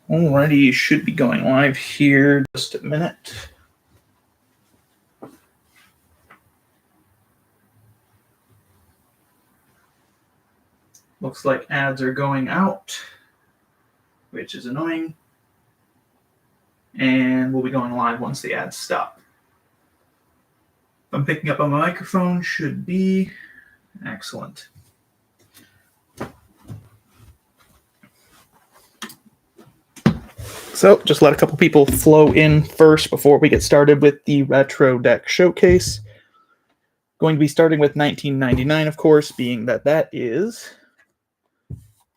Alrighty, should be going live here just a minute. Looks like ads are going out, which is annoying. And we'll be going live once the ads stop. If I'm picking up on my microphone, should be excellent. So just let a couple people flow in first before we get started with the Retro Deck Showcase. Going to be starting with 1999, of course, being that is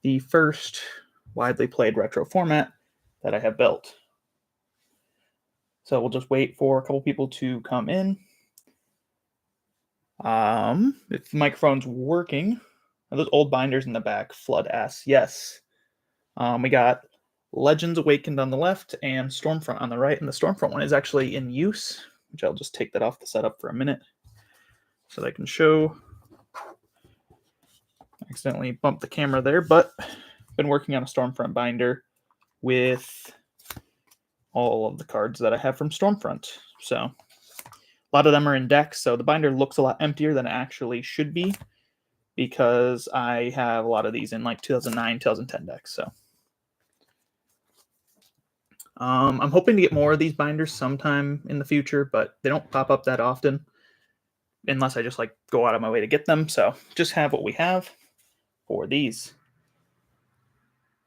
the first widely played retro format that I have built. So we'll just wait for a couple people to come in. If the microphone's working, are those old binders in the back? Flood asks, yes. We got Legends Awakened on the left and Stormfront on the right, and the Stormfront one is actually in use, which I'll just take that off the setup for a minute so that I can show. I accidentally bumped the camera there, but I've been working on a Stormfront binder with all of the cards that I have from Stormfront. So a lot of them are in decks, so the binder looks a lot emptier than it actually should be because I have a lot of these in like 2009, 2010 decks. So I'm hoping to get more of these binders sometime in the future, but they don't pop up that often unless I just like go out of my way to get them. So just have what we have for these.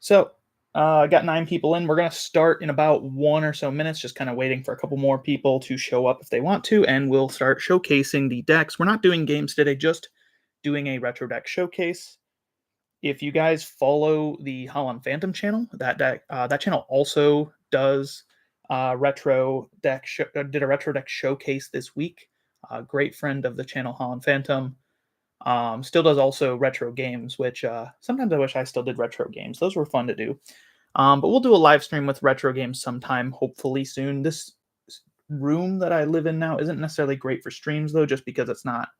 So I got 9 people in. We're going to start in about 1 or so minutes, just kind of waiting for a couple more people to show up if they want to, and we'll start showcasing the decks. We're not doing games today, just doing a retro deck showcase. If you guys follow the Holland Phantom channel, that channel also does did a retro deck showcase this week. Great friend of the channel, Holland Phantom. Still does also retro games, which sometimes I wish I still did retro games. Those were fun to do. But we'll do a live stream with retro games sometime, hopefully soon. This room that I live in now isn't necessarily great for streams, though, just because it's not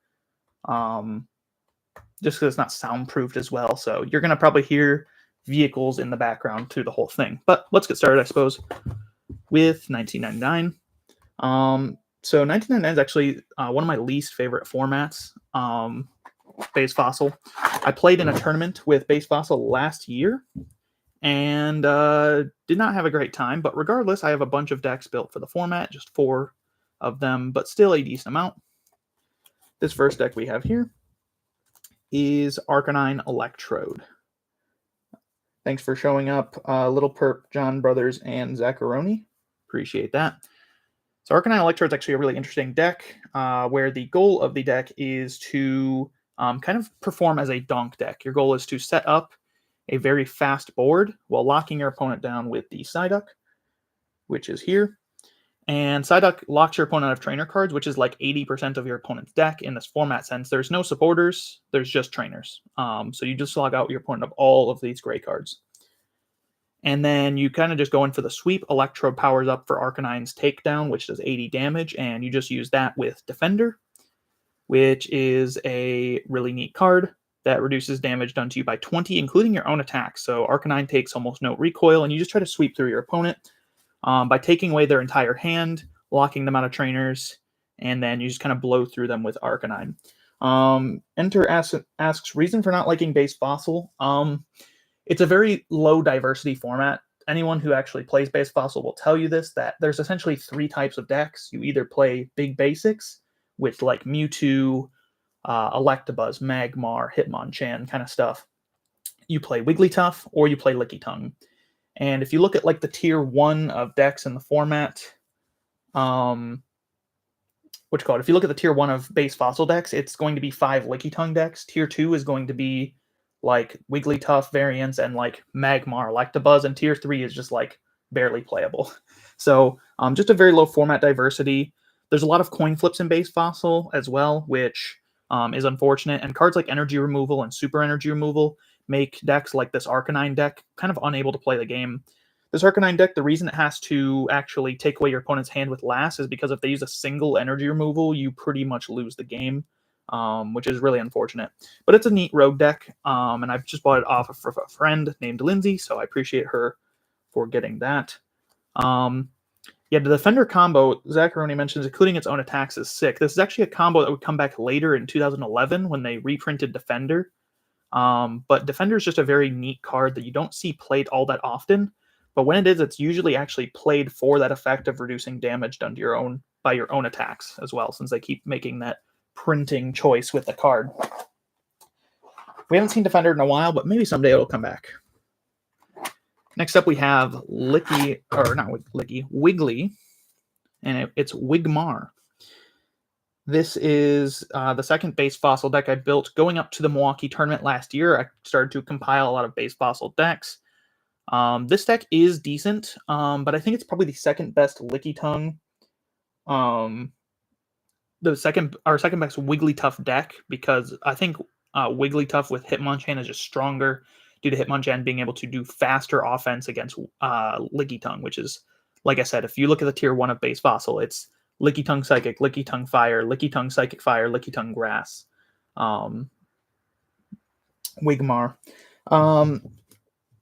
soundproofed as well. So you're going to probably hear vehicles in the background through the whole thing. But let's get started, I suppose, with 1999. So 1999 is actually one of my least favorite formats. Base Fossil. I played in a tournament with Base Fossil last year and did not have a great time, but regardless, I have a bunch of decks built for the format, just 4 of them, but still a decent amount. This first deck we have here is Arcanine Electrode. Thanks for showing up, Little Perp, John Brothers, and Zacharoni. Appreciate that. So Arcanine Electrode is actually a really interesting deck, where the goal of the deck is to kind of perform as a donk deck. Your goal is to set up a very fast board while locking your opponent down with the Psyduck, which is here. And Psyduck locks your opponent out of trainer cards, which is like 80% of your opponent's deck in this format sense. There's no supporters, there's just trainers. So you just log out your opponent of all of these gray cards. And then you kind of just go in for the sweep. Electrode powers up for Arcanine's takedown, which does 80 damage, and you just use that with Defender, which is a really neat card that reduces damage done to you by 20, including your own attacks. So Arcanine takes almost no recoil, and you just try to sweep through your opponent by taking away their entire hand, locking them out of trainers, and then you just kind of blow through them with Arcanine. Enter asks, reason for not liking Base Fossil. It's a very low diversity format. Anyone who actually plays Base Fossil will tell you this, that there's essentially 3 types of decks. You either play big basics with like Mewtwo, Electabuzz, Magmar, Hitmonchan kind of stuff. You play Wigglytuff, or you play Lickitung. And if you look at like the tier 1 of decks in the format, if you look at the tier 1 of Base Fossil decks, it's going to be 5 Lickitung decks. Tier 2 is going to be like Wigglytuff variants and like Magmar, Electabuzz, and tier 3 is just like barely playable. So just a very low format diversity. There's a lot of coin flips in Base Fossil as well, which is unfortunate. And cards like Energy Removal and Super Energy Removal make decks like this Arcanine deck kind of unable to play the game. This Arcanine deck, the reason it has to actually take away your opponent's hand with last is because if they use a single Energy Removal, you pretty much lose the game. Which is really unfortunate. But it's a neat rogue deck, and I've just bought it off of a friend named Lindsay, so I appreciate her for getting that. Yeah, the Defender combo, Zacharoni mentions, including its own attacks, is sick. This is actually a combo that would come back later in 2011 when they reprinted Defender. But Defender is just a very neat card that you don't see played all that often. But when it is, it's usually actually played for that effect of reducing damage done to by your own attacks as well, since they keep making that printing choice with the card. We haven't seen Defender in a while, but maybe someday it'll come back. Next up, we have Wiggly, and it's Wigmar. This is the second base fossil deck I built going up to the Milwaukee tournament last year. I started to compile a lot of base fossil decks. This deck is decent, but I think it's probably the second best Lickitung. Our second best Wigglytuff deck, because I think Wigglytuff with Hitmonchan is just stronger due to Hitmonchan being able to do faster offense against Lickitung, which is, like I said, if you look at the tier 1 of base fossil, it's Lickitung Psychic, Lickitung Fire, Lickitung Psychic Fire, Lickitung Grass. Wigmar.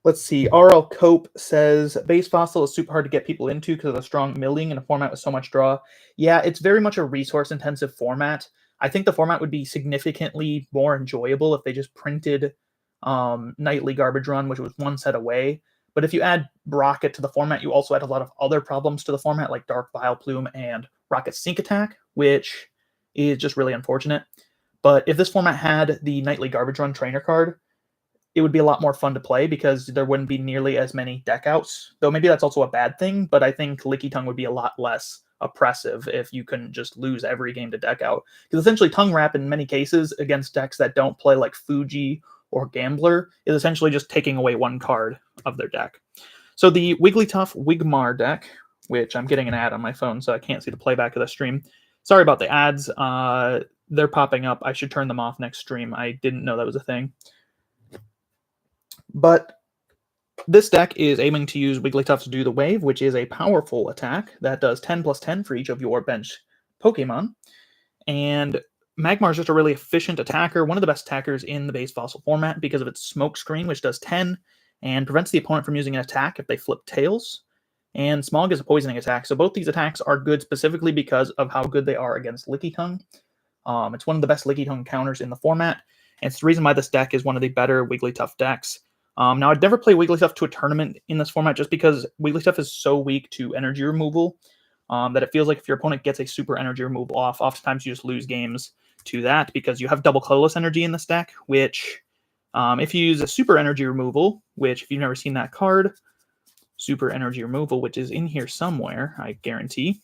Let's see. RL Cope says, base fossil is super hard to get people into because of the strong milling in a format with so much draw. Yeah, it's very much a resource-intensive format. I think the format would be significantly more enjoyable if they just printed Nightly Garbage Run, which was one set away. But if you add Rocket to the format, you also add a lot of other problems to the format, like Dark Vileplume and Rocket Sink Attack, which is just really unfortunate. But if this format had the Nightly Garbage Run trainer card, it would be a lot more fun to play because there wouldn't be nearly as many deck outs. Though maybe that's also a bad thing, but I think Lickitung would be a lot less oppressive if you couldn't just lose every game to deck out. Because essentially Tongue Wrap in many cases against decks that don't play like Fuji or Gambler is essentially just taking away one card of their deck. So the Wigglytuff Wigmar deck, which I'm getting an ad on my phone so I can't see the playback of the stream. Sorry about the ads. They're popping up. I should turn them off next stream. I didn't know that was a thing. But this deck is aiming to use Wigglytuff to do the Wave, which is a powerful attack that does 10+10 for each of your bench Pokemon. And Magmar is just a really efficient attacker, one of the best attackers in the base fossil format because of its Smoke Screen, which does 10 and prevents the opponent from using an attack if they flip tails. And Smog is a poisoning attack, so both these attacks are good specifically because of how good they are against Lickitung. It's one of the best Lickitung counters in the format, and it's the reason why this deck is one of the better Wigglytuff decks. Now, I'd never play Wigglytuff to a tournament in this format just because Wigglytuff is so weak to energy removal that it feels like if your opponent gets a super energy removal off, oftentimes you just lose games to that because you have double colorless energy in this deck, which if you use a super energy removal, which if you've never seen that card, super energy removal, which is in here somewhere, I guarantee,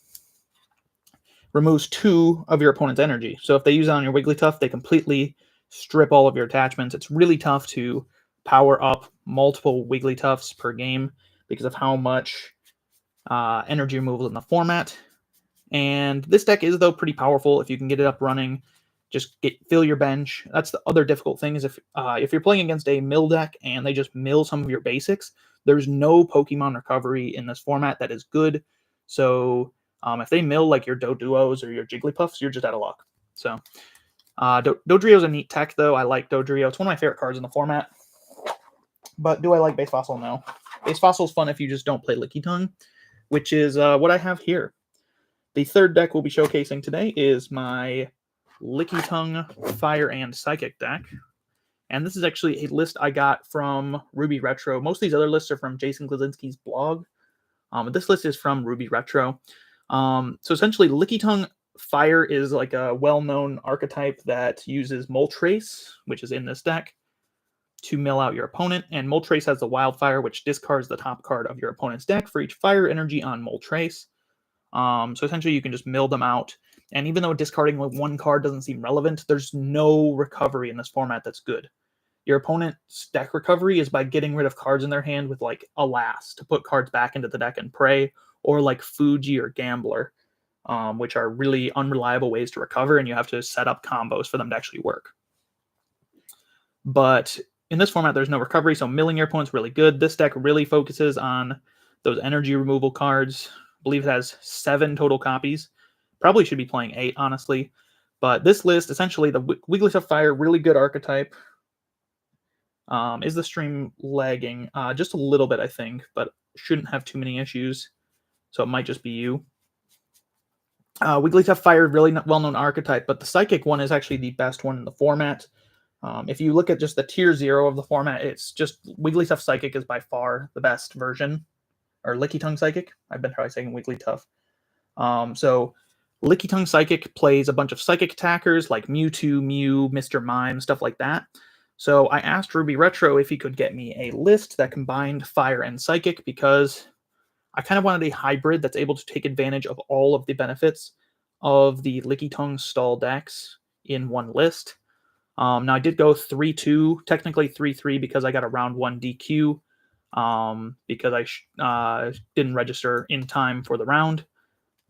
removes 2 of your opponent's energy. So if they use it on your Wigglytuff, they completely strip all of your attachments. It's really tough to power up multiple Wigglytuffs per game because of how much energy removal in the format. And this deck is, though, pretty powerful if you can get it up running. Just fill your bench. That's the other difficult thing is if you're playing against a mill deck and they just mill some of your basics, there's no Pokemon recovery in this format that is good. So if they mill like your Doduos or your Jigglypuffs, you're just out of luck. So Dodrio is a neat tech, though. I like Dodrio. It's one of my favorite cards in the format. But do I like Base Fossil? No. Base Fossil is fun if you just don't play Lickitung, which is what I have here. The third deck we'll be showcasing today is my Lickitung Fire and Psychic deck. And this is actually a list I got from Ruby Retro. Most of these other lists are from Jason Glazinski's blog. But this list is from Ruby Retro. So essentially, Lickitung Fire is like a well-known archetype that uses Moltres, which is in this deck, to mill out your opponent, and Moltres has the Wildfire, which discards the top card of your opponent's deck for each fire energy on Moltres. So essentially you can just mill them out, and even though discarding like one card doesn't seem relevant, there's no recovery in this format that's good. Your opponent's deck recovery is by getting rid of cards in their hand with like Alas to put cards back into the deck and pray, or like Fuji or Gambler, which are really unreliable ways to recover, and you have to set up combos for them to actually work. But in this format, there's no recovery, so milling your opponent's really good. This deck really focuses on those energy removal cards. I believe it has 7 total copies. Probably should be playing 8, honestly. But this list, essentially, the Wigglytuff Fire, really good archetype. Is the stream lagging? Just a little bit, I think, but shouldn't have too many issues. So it might just be you. Wigglytuff Fire, really well-known archetype, but the Psychic one is actually the best one in the format. If you look at just the tier 0 of the format, it's just Wigglytuff Psychic is by far the best version. Or Lickitung Psychic. I've been probably saying Wigglytuff. So Lickitung Psychic plays a bunch of Psychic attackers like Mewtwo, Mew, Mr. Mime, stuff like that. So I asked Ruby Retro if he could get me a list that combined Fire and Psychic because I kind of wanted a hybrid that's able to take advantage of all of the benefits of the Lickitung stall decks in one list. Now I did go 3-2, technically 3-3 because I got a round 1 DQ because I didn't register in time for the round.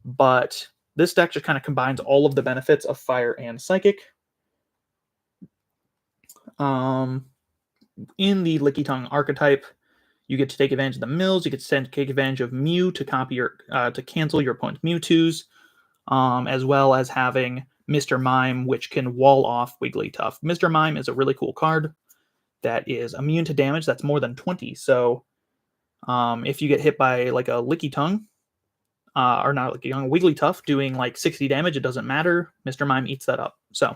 But this deck just kind of combines all of the benefits of Fire and Psychic. In the Lickitung archetype, you get to take advantage of the mills. You get to take advantage of Mew to cancel your opponent's Mewtwo's, as well as having Mr. Mime, which can wall off Wigglytuff. Mr. Mime is a really cool card that is immune to damage that's more than 20. So if you get hit by like a Lickitung, or not Lickitung, Wigglytuff doing like 60 damage, it doesn't matter. Mr. Mime eats that up. So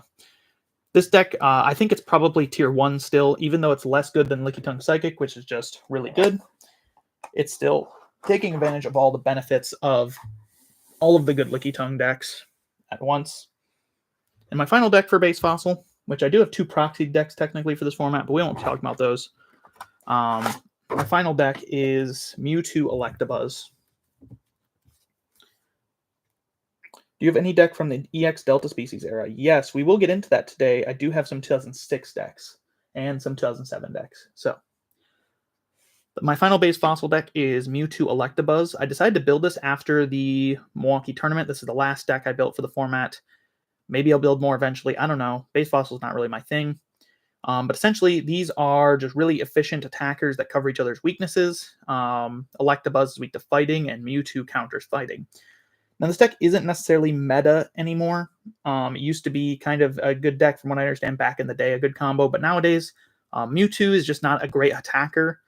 this deck, I think it's probably tier 1 still, even though it's less good than Lickitung Psychic, which is just really good. It's still taking advantage of all the benefits of all of the good Lickitung decks at once. And my final deck for Base Fossil, which I do have 2 proxy decks technically for this format, but we won't be talking about those. My final deck is Mewtwo Electabuzz. Do you have any deck from the EX Delta Species era? Yes, we will get into that today. I do have some 2006 decks and some 2007 decks. So my final Base Fossil deck is Mewtwo Electabuzz. I decided to build this after the Milwaukee tournament. This is the last deck I built for the format. Maybe I'll build more eventually. I don't know. Base Fossil is not really my thing. But essentially, these are just really efficient attackers that cover each other's weaknesses. Electabuzz is weak to fighting, and Mewtwo counters fighting. Now, this deck isn't necessarily meta anymore. It used to be kind of a good deck from what I understand back in the day, a good combo. But nowadays, Mewtwo is just not a great attacker.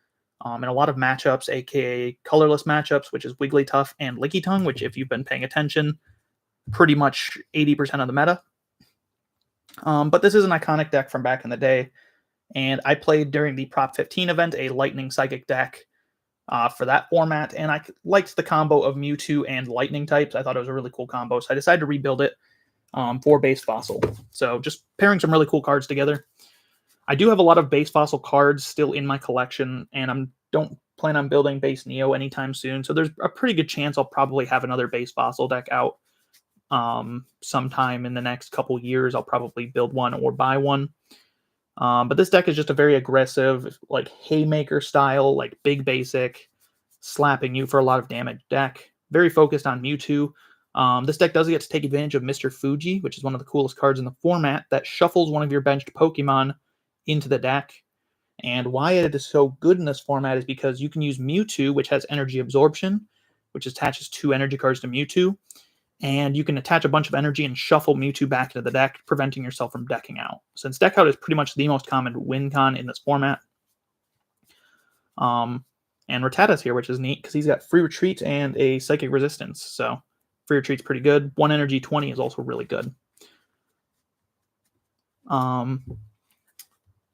In a lot of matchups, aka colorless matchups, which is Wigglytuff and Lickitung, which if you've been paying attention, pretty much 80% of the meta. But this is an iconic deck from back in the day. And I played during the Prop 15 event a Lightning Psychic deck for that format. And I liked the combo of Mewtwo and Lightning types. I thought it was a really cool combo. So I decided to rebuild it for Base Fossil. So just pairing some really cool cards together. I do have a lot of Base Fossil cards still in my collection. And I don't plan on building Base Neo anytime soon. So there's a pretty good chance I'll probably have another Base Fossil deck out sometime in the next couple years. I'll probably build one or buy one. But this deck is just a very aggressive, like Haymaker style, like big basic, slapping you for a lot of damage deck. Very focused on Mewtwo. This deck does get to take advantage of Mr. Fuji, which is one of the coolest cards in the format that shuffles one of your benched Pokemon into the deck. And why it is so good in this format is because you can use Mewtwo, which has energy absorption, which attaches 2 energy cards to Mewtwo. And you can attach a bunch of energy and shuffle Mewtwo back into the deck, preventing yourself from decking out. Since deck out is pretty much the most common win con in this format. And Rattata's here, which is neat because he's got free retreat and a psychic resistance. So free retreat's pretty good. 1 energy 20 is also really good.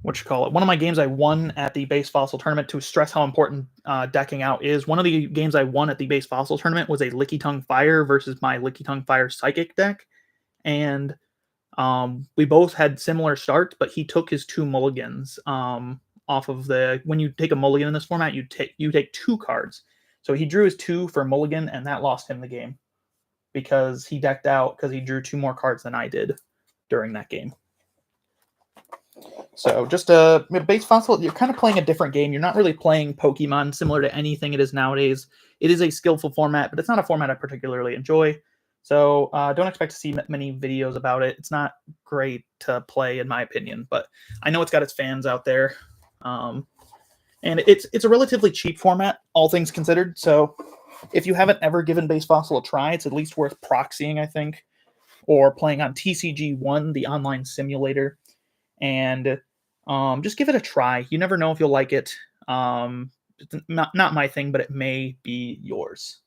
One of my games I won at the Base Fossil tournament, to stress how important decking out is, one of the games I won at the Base Fossil tournament was a Lickitung Fire versus my Lickitung Fire Psychic deck. And we both had similar starts, but he took his 2 mulligans off of the... When you take a mulligan in this format, you take 2 cards. So he drew his 2 for mulligan, and that lost him the game because he decked out because he drew 2 more cards than I did during that game. So just Base Fossil, you're kind of playing a different game. You're not really playing Pokemon similar to anything it is nowadays. It is a skillful format, but it's not a format I particularly enjoy. So don't expect to see many videos about it. It's not great to play, in my opinion, but I know it's got its fans out there. And it's a relatively cheap format, all things considered. So if you haven't ever given Base Fossil a try, it's at least worth proxying, I think, or playing on TCG1, the online simulator. And just give it a try. You never know if you'll like it. it's not my thing, but it may be yours.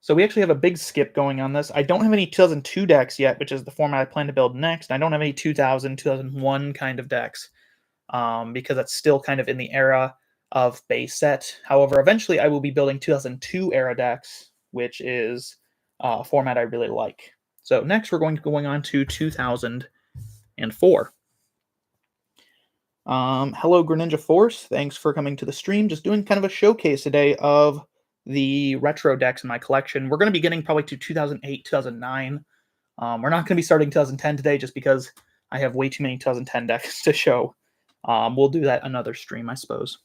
So we actually have a big skip going on this. I don't have any 2002 decks yet, which is the format I plan to build next. I don't have any 2000, 2001 kind of decks because that's still kind of in the era of base set. However, eventually I will be building 2002 era decks, which is a format I really like. So next we're going on to 2004. Hello, Greninja Force. Thanks for coming to the stream. Just doing kind of a showcase today of the retro decks in my collection. We're going to be getting probably to 2008, 2009. We're not going to be starting 2010 today just because I have way too many 2010 decks to show. We'll do that another stream, I suppose.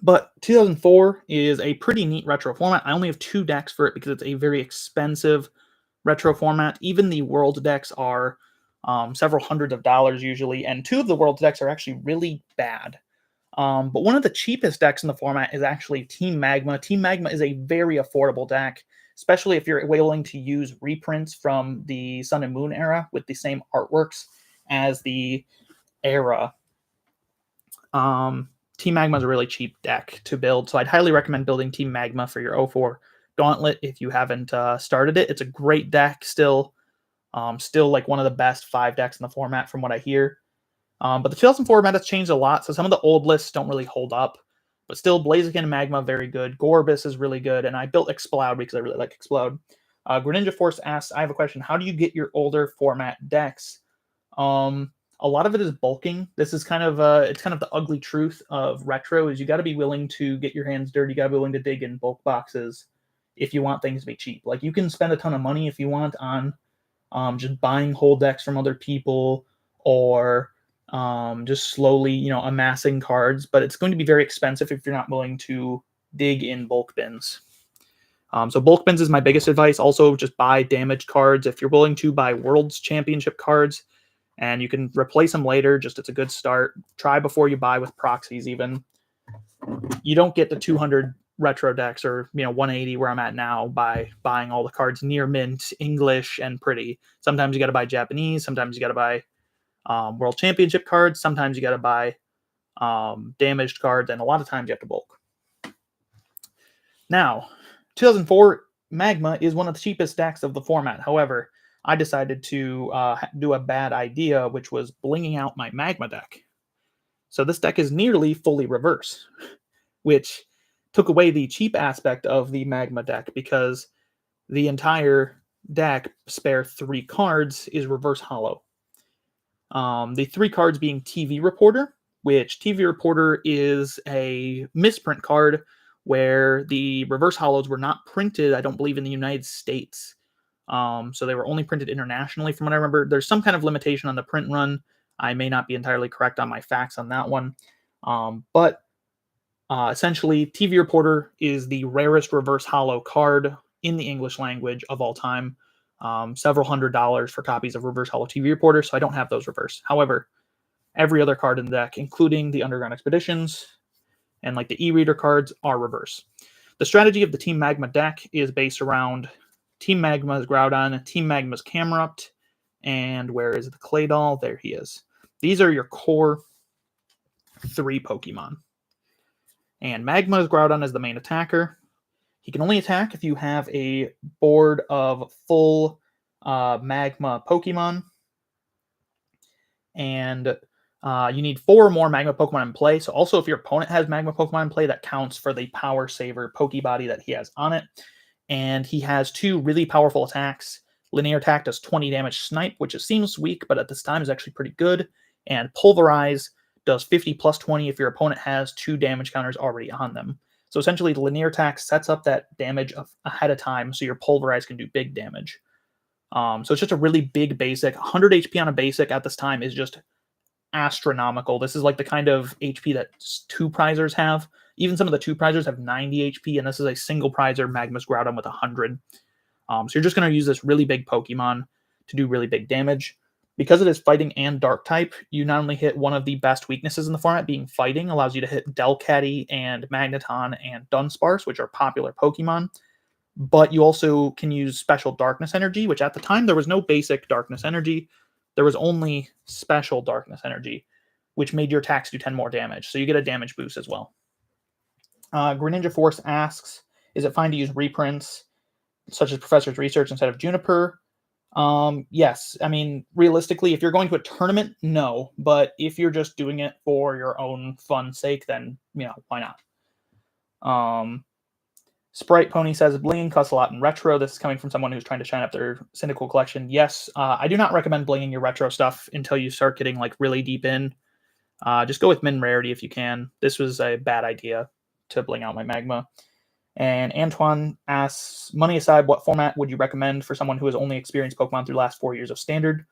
But 2004 is a pretty neat retro format. I only have 2 decks for it because it's a very expensive retro format. Even the world decks are several hundreds of dollars usually, and 2 of the world decks are actually really bad. But one of the cheapest decks in the format is actually Team Magma. Team Magma is a very affordable deck, especially if you're willing to use reprints from the Sun and Moon era with the same artworks as the era. Team Magma is a really cheap deck to build, so I'd highly recommend building Team Magma for your 04 Gauntlet if you haven't started it. It's a great deck still. Still like one of the best 5 decks in the format from what I hear. But the 2004 meta's changed a lot, so some of the old lists don't really hold up. But still, Blaziken and Magma, very good. Gorebyss is really good, and I built Explode because I really like Explode. Greninja Force asks, I have a question. How do you get your older format decks? A lot of it is bulking. This is kind of it's kind of the ugly truth of retro is you got to be willing to get your hands dirty. You got to be willing to dig in bulk boxes if you want things to be cheap. Like you can spend a ton of money if you want on just buying whole decks from other people or just slowly, amassing cards, but it's going to be very expensive if you're not willing to dig in bulk bins. So bulk bins is my biggest advice. Also, just buy damaged cards. If you're willing to buy World's Championship cards and you can replace them later, just it's a good start. Try before you buy with proxies even. You don't get the 200 retro decks or 180 where I'm at now by buying all the cards near mint, English, and pretty. Sometimes you got to buy Japanese. Sometimes you got to buy World Championship cards. Sometimes you got to buy damaged cards, and a lot of times you have to bulk. Now, 2004 Magma is one of the cheapest decks of the format. However, I decided to do a bad idea, which was blinging out my Magma deck. So this deck is nearly fully reverse, which took away the cheap aspect of the Magma deck because the entire deck, spare 3 cards, is reverse hollow. The 3 cards being TV Reporter, which TV Reporter is a misprint card where the reverse hollows were not printed, I don't believe, in the United States. So they were only printed internationally from what I remember. There's some kind of limitation on the print run. I may not be entirely correct on my facts on that one. But essentially, TV Reporter is the rarest reverse hollow card in the English language of all time. Several $100s for copies of Reverse Hollow TV Reporter, so I don't have those reverse. However, every other card in the deck, including the Underground Expeditions and like the e-reader cards, are reverse. The strategy of the Team Magma deck is based around Team Magma's Groudon, Team Magma's Camerupt, and where is the Claydol? There he is. These are your core 3 Pokemon. And Magma's Groudon is the main attacker. He can only attack if you have a board of full Magma Pokemon. And you need 4 or more Magma Pokemon in play. So also if your opponent has Magma Pokemon in play, that counts for the Power Saver Pokebody that he has on it. And he has 2 really powerful attacks. Linear Attack does 20 damage Snipe, which seems weak, but at this time is actually pretty good. And Pulverize does 50 plus 20 if your opponent has 2 damage counters already on them. So essentially, the Linear Attack sets up that damage ahead of time, so your Pulverize can do big damage. So it's just a really big basic. 100 HP on a basic at this time is just astronomical. This is like the kind of HP that 2 prizers have. Even some of the 2 prizers have 90 HP, and this is a single prizer Magma's Groudon with 100. So you're just going to use this really big Pokemon to do really big damage. Because it is fighting and dark type, you not only hit one of the best weaknesses in the format, being fighting, allows you to hit Delcatty and Magneton and Dunsparce, which are popular Pokemon, but you also can use special darkness energy, which at the time there was no basic darkness energy. There was only special darkness energy. which made your attacks do 10 more damage. So you get a damage boost as well. Greninja Force asks, is it fine to use reprints such as Professor's Research instead of Juniper? Yes. I mean, realistically, if you're going to a tournament, no. But if you're just doing it for your own fun sake, then, why not? Sprite Pony says, blinging costs a lot in retro. This is coming from someone who's trying to shine up their Cyndaquil collection. Yes, I do not recommend blinging your retro stuff until you start getting like really deep in. Just go with min rarity if you can. This was a bad idea to bling out my Magma. And Antoine asks, money aside, what format would you recommend for someone who has only experienced Pokemon through the last 4 years of Standard?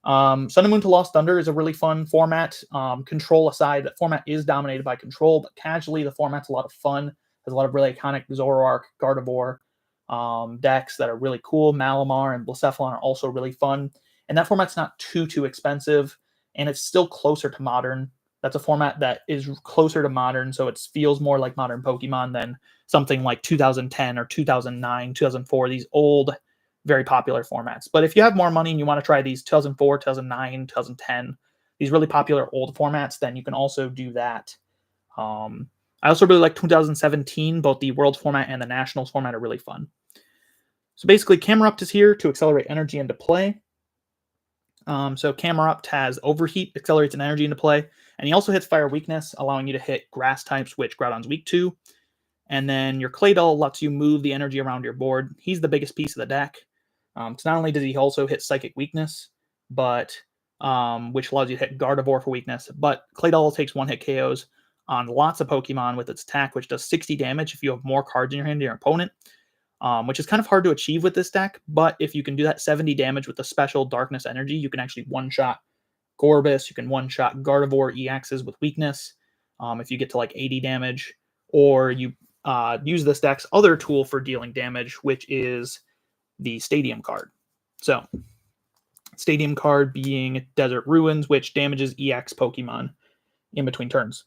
Sun and Moon to Lost Thunder is a really fun format. Control aside, that format is dominated by Control, but casually the format's a lot of fun. There's a lot of really iconic Zoroark, Gardevoir decks that are really cool. Malamar and Blacephalon are also really fun. And that format's not too expensive, and it's still closer to Modern. That's a format that is closer to Modern, so it feels more like modern Pokemon than something like 2010 or 2009, 2004, these old, very popular formats. But if you have more money and you want to try these 2004, 2009, 2010, these really popular old formats, then you can also do that. I also really like 2017. Both the Worlds format and the Nationals format are really fun. So basically, Camerupt is here to accelerate energy into play. So Camerupt has Overheat, accelerates an energy into play, and he also hits Fire Weakness, allowing you to hit Grass types, which Groudon's weak to. And then your Claydol lets you move the energy around your board. He's the biggest piece of the deck. So not only does he also hit Psychic Weakness, but which allows you to hit Gardevoir for weakness, but Claydol takes one-hit KOs on lots of Pokemon with its attack, which does 60 damage if you have more cards in your hand than your opponent. Which is kind of hard to achieve with this deck, but if you can do that 70 damage with the special Darkness Energy, you can actually one-shot Gorbis, you can one-shot Gardevoir EXs with weakness if you get to like 80 damage, or you use this deck's other tool for dealing damage, which is the Stadium card. So, Stadium card being Desert Ruins, which damages EX Pokemon in between turns.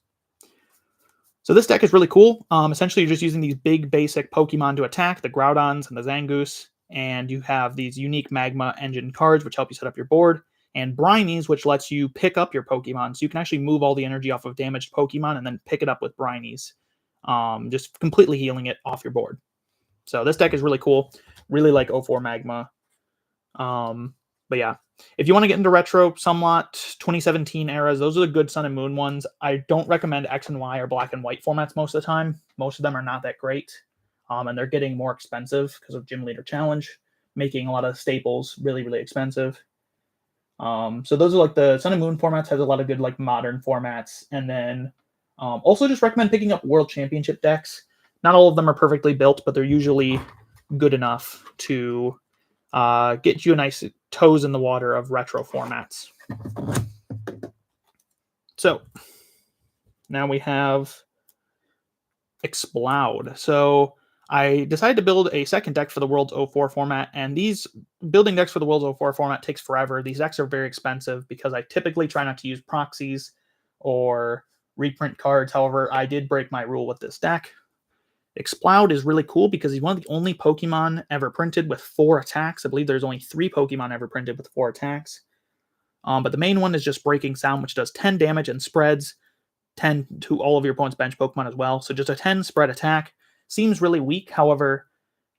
So this deck is really cool. Essentially, you're just using these big basic Pokemon to attack, the Groudons and the Zangoose, and you have these unique Magma Engine cards, which help you set up your board, and Brinies, which lets you pick up your Pokemon. So you can actually move all the energy off of damaged Pokemon and then pick it up with Brinies, just completely healing it off your board. So this deck is really cool. Really like 04 Magma. But yeah, if you want to get into retro somewhat, 2017 eras, those are the good Sun and Moon ones. I don't recommend X and Y or black and white formats most of the time. Most of them are not that great. And they're getting more expensive because of Gym Leader Challenge, making a lot of staples really expensive. So those are like the Sun and Moon formats, has a lot of good like modern formats. And then also just recommend picking up World Championship decks. Not all of them are perfectly built, but they're usually good enough to get you a nice toes in the water of retro formats. So now we have Exploud. So I decided to build a second deck for the World's 04 format, and these building decks for the World's 04 format takes forever. These decks are very expensive because I typically try not to use proxies or reprint cards. However, I did break my rule with this deck. Exploud is really cool because he's one of the only Pokemon ever printed with 4 attacks. I believe there's only 3 Pokemon ever printed with 4 attacks. But the main one is just Breaking Sound, which does 10 damage and spreads 10 to all of your opponent's bench Pokemon as well. So just a 10 spread attack. Seems really weak. However,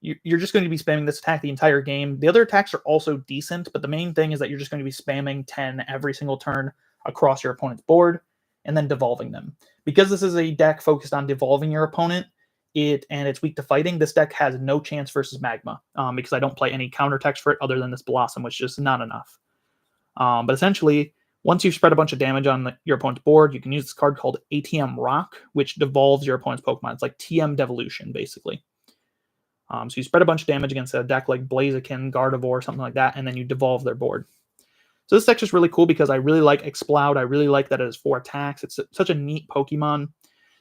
you're just going to be spamming this attack the entire game. The other attacks are also decent, but the main thing is that you're just going to be spamming 10 every single turn across your opponent's board and then devolving them. Because this is a deck focused on devolving your opponent, and it's weak to fighting, this deck has no chance versus Magma because I don't play any counter text for it other than this Blossom, which is just not enough. But essentially, once you've spread a bunch of damage on your opponent's board, you can use this card called ATM Rock, which devolves your opponent's Pokemon. It's like TM Devolution, basically. So you spread a bunch of damage against a deck like Blaziken, Gardevoir, something like that, and then you devolve their board. So this deck's just really cool because I really like Exploud. I really like that it has 4 attacks. It's such a neat Pokemon.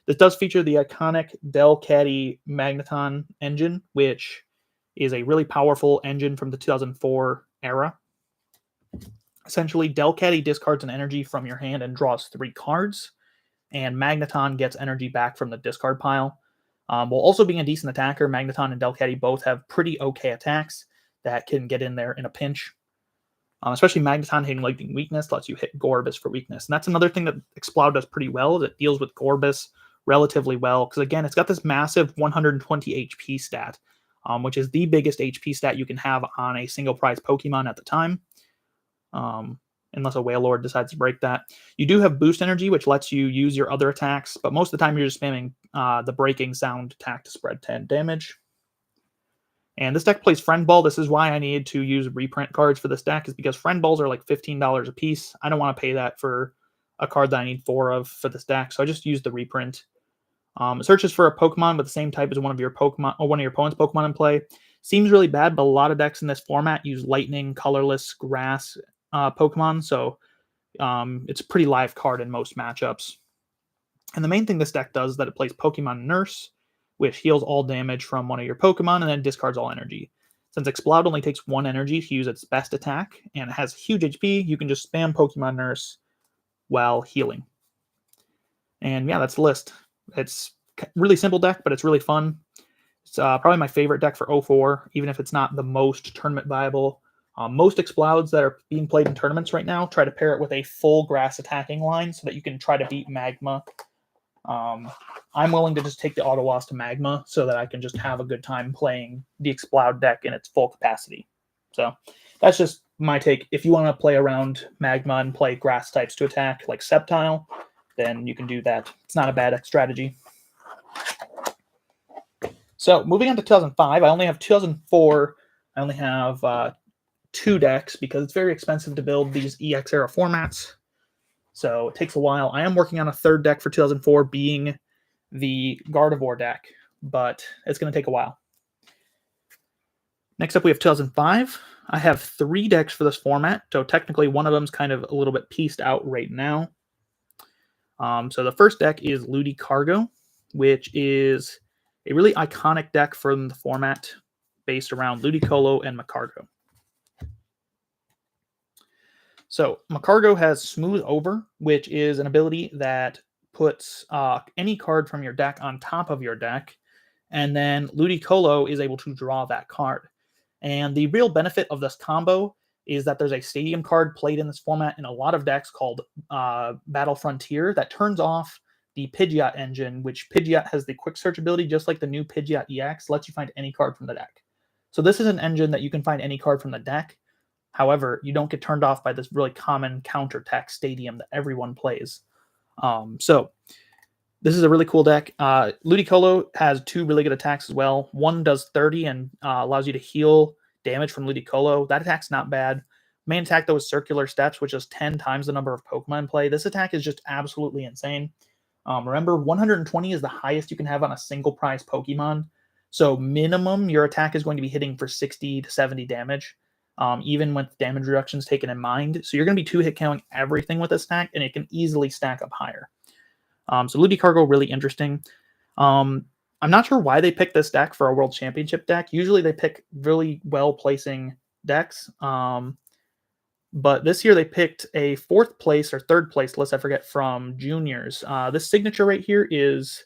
This does feature the iconic Delcatty Magneton engine, which is a really powerful engine from the 2004 era. Essentially, Delcatty discards an energy from your hand and draws 3 cards, and Magneton gets energy back from the discard pile. While also being a decent attacker, Magneton and Delcatty both have pretty okay attacks that can get in there in a pinch. Especially Magneton hitting Lightning Weakness lets you hit Gorbis for weakness. And that's another thing that Exploud does pretty well, is it deals with Gorbis relatively well. Because again, it's got this massive 120 HP stat, which is the biggest HP stat you can have on a single prize Pokemon at the time. Unless a Wailord decides to break that. You do have Boost Energy, which lets you use your other attacks, but most of the time you're just spamming the Breaking Sound attack to spread 10 damage. And this deck plays Friend Ball. This is why I needed to use reprint cards for this deck, is because Friend Balls are like $15 a piece. I don't want to pay that for a card that I need 4 of for this deck, so I just used the reprint. It searches for a Pokemon with the same type as one of your Pokemon or one of your opponent's Pokemon in play. Seems really bad, but a lot of decks in this format use Lightning, Colorless, Grass Pokemon, so it's a pretty live card in most matchups. And the main thing this deck does is that it plays Pokemon Nurse, which heals all damage from one of your Pokemon and then discards all energy. Since Exploud only takes 1 energy to use its best attack, and it has huge HP, you can just spam Pokemon Nurse while healing. And yeah, that's the list. It's really simple deck, but it's really fun. It's probably my favorite deck for 04, even if it's not the most tournament viable. Most Explouds that are being played in tournaments right now try to pair it with a full grass attacking line so that you can try to beat Magma. I'm willing to just take the Auto Loss to Magma so that I can just have a good time playing the Exploud deck in its full capacity. So that's just my take. If you want to play around Magma and play grass types to attack, like Sceptile, then you can do that. It's not a bad strategy. So moving on to 2005, I only have 2004. I only have 2 decks because it's very expensive to build these EX era formats. So it takes a while. I am working on a 3rd deck for 2004, being the Gardevoir deck, but it's going to take a while. Next up, we have 2005. I have 3 decks for this format, so technically one of them is kind of a little bit pieced out right now. So the first deck is Ludicargo, which is a really iconic deck from the format based around Ludicolo and Magcargo. So Magcargo has Smooth Over, which is an ability that puts any card from your deck on top of your deck, and then Ludicolo is able to draw that card. And the real benefit of this combo is that there's a stadium card played in this format in a lot of decks called Battle Frontier that turns off the Pidgeot engine, which Pidgeot has the quick search ability, just like the new Pidgeot EX, lets you find any card from the deck. So this is an engine that you can find any card from the deck. However, you don't get turned off by this really common counter tech stadium that everyone plays. So this is a really cool deck. Ludicolo has 2 really good attacks as well. One does 30 and allows you to heal damage from Ludicolo. That attack's not bad. Main attack, though, is Circular Steps, which is 10 times the number of Pokemon in play. This attack is just absolutely insane. Remember, 120 is the highest you can have on a single prize Pokemon. So minimum, your attack is going to be hitting for 60 to 70 damage. Even with damage reductions taken in mind. So you're going to be 2-hit counting everything with this attack, and it can easily stack up higher. So Ludicargo, really interesting. I'm not sure why they picked this deck for a World Championship deck. Usually they pick really well-placing decks. But this year they picked a 4th place or 3rd place list, I forget, from juniors. This signature right here is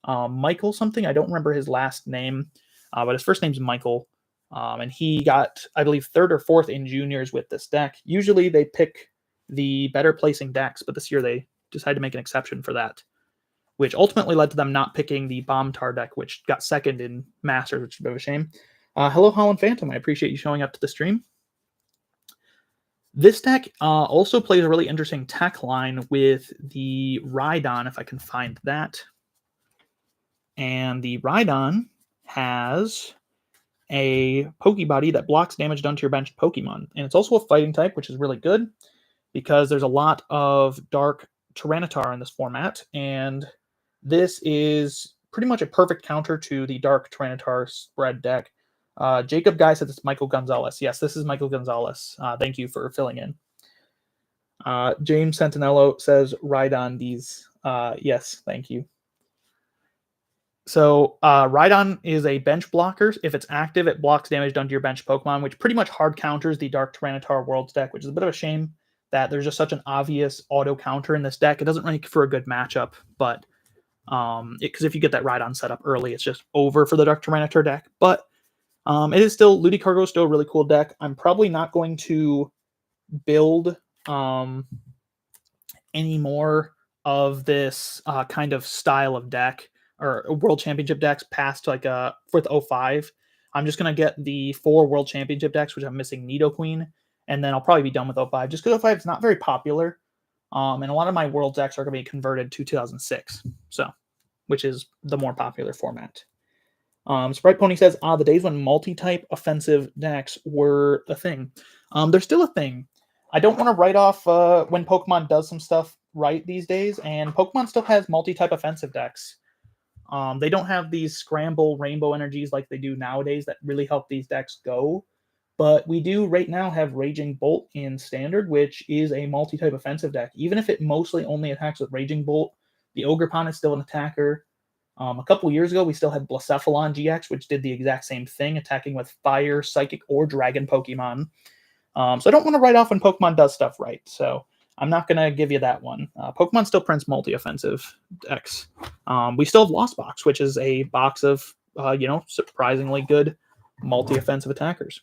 Michael something. I don't remember his last name, but his first name's Michael. And he got, I believe, 3rd or 4th in juniors with this deck. Usually they pick the better placing decks, but this year they decided to make an exception for that, which ultimately led to them not picking the Bomb Tar deck, which got 2nd in Masters, which is a bit of a shame. Hello, Holland Phantom. I appreciate you showing up to the stream. This deck also plays a really interesting tech line with the Rhydon, if I can find that. And the Rhydon has a Pokebody that blocks damage done to your benched Pokemon. And it's also a fighting type, which is really good because there's a lot of Dark Tyranitar in this format. And this is pretty much a perfect counter to the Dark Tyranitar spread deck. Jacob Guy says it's Michael Gonzalez. Yes, this is Michael Gonzalez. Thank you for filling in. James Sentinello says Rhydon these. Yes, thank you. So Rhydon is a bench blocker. If it's active, it blocks damage done to your bench Pokemon, which pretty much hard counters the Dark Tyranitar Worlds deck, which is a bit of a shame that there's just such an obvious auto counter in this deck. It doesn't rank for a good matchup, but because if you get that Rhydon set up early, it's just over for the Dark Tyranitar deck. But it is still, Ludicargo is still a really cool deck. I'm probably not going to build any more of this kind of style of deck or World Championship decks past like with 05. I'm just going to get the 4 World Championship decks, which I'm missing Nidoqueen, and then I'll probably be done with 05, just because 05 is not very popular. And a lot of my World decks are going to be converted to 2006, so which is the more popular format. Sprite Pony says, the days when multi-type offensive decks were a thing. They're still a thing. I don't want to write off when Pokemon does some stuff right these days, and Pokemon still has multi-type offensive decks. They don't have these scramble rainbow energies like they do nowadays that really help these decks go. But we do right now have Raging Bolt in Standard, which is a multi-type offensive deck. Even if it mostly only attacks with Raging Bolt, the Ogerpon is still an attacker. A couple years ago, we still had Blacephalon GX, which did the exact same thing, attacking with Fire, Psychic, or Dragon Pokemon. So I don't want to write off when Pokemon does stuff right. So I'm not going to give you that one. Pokemon still prints multi-offensive decks. We still have Lost Box, which is a box of, surprisingly good multi-offensive attackers.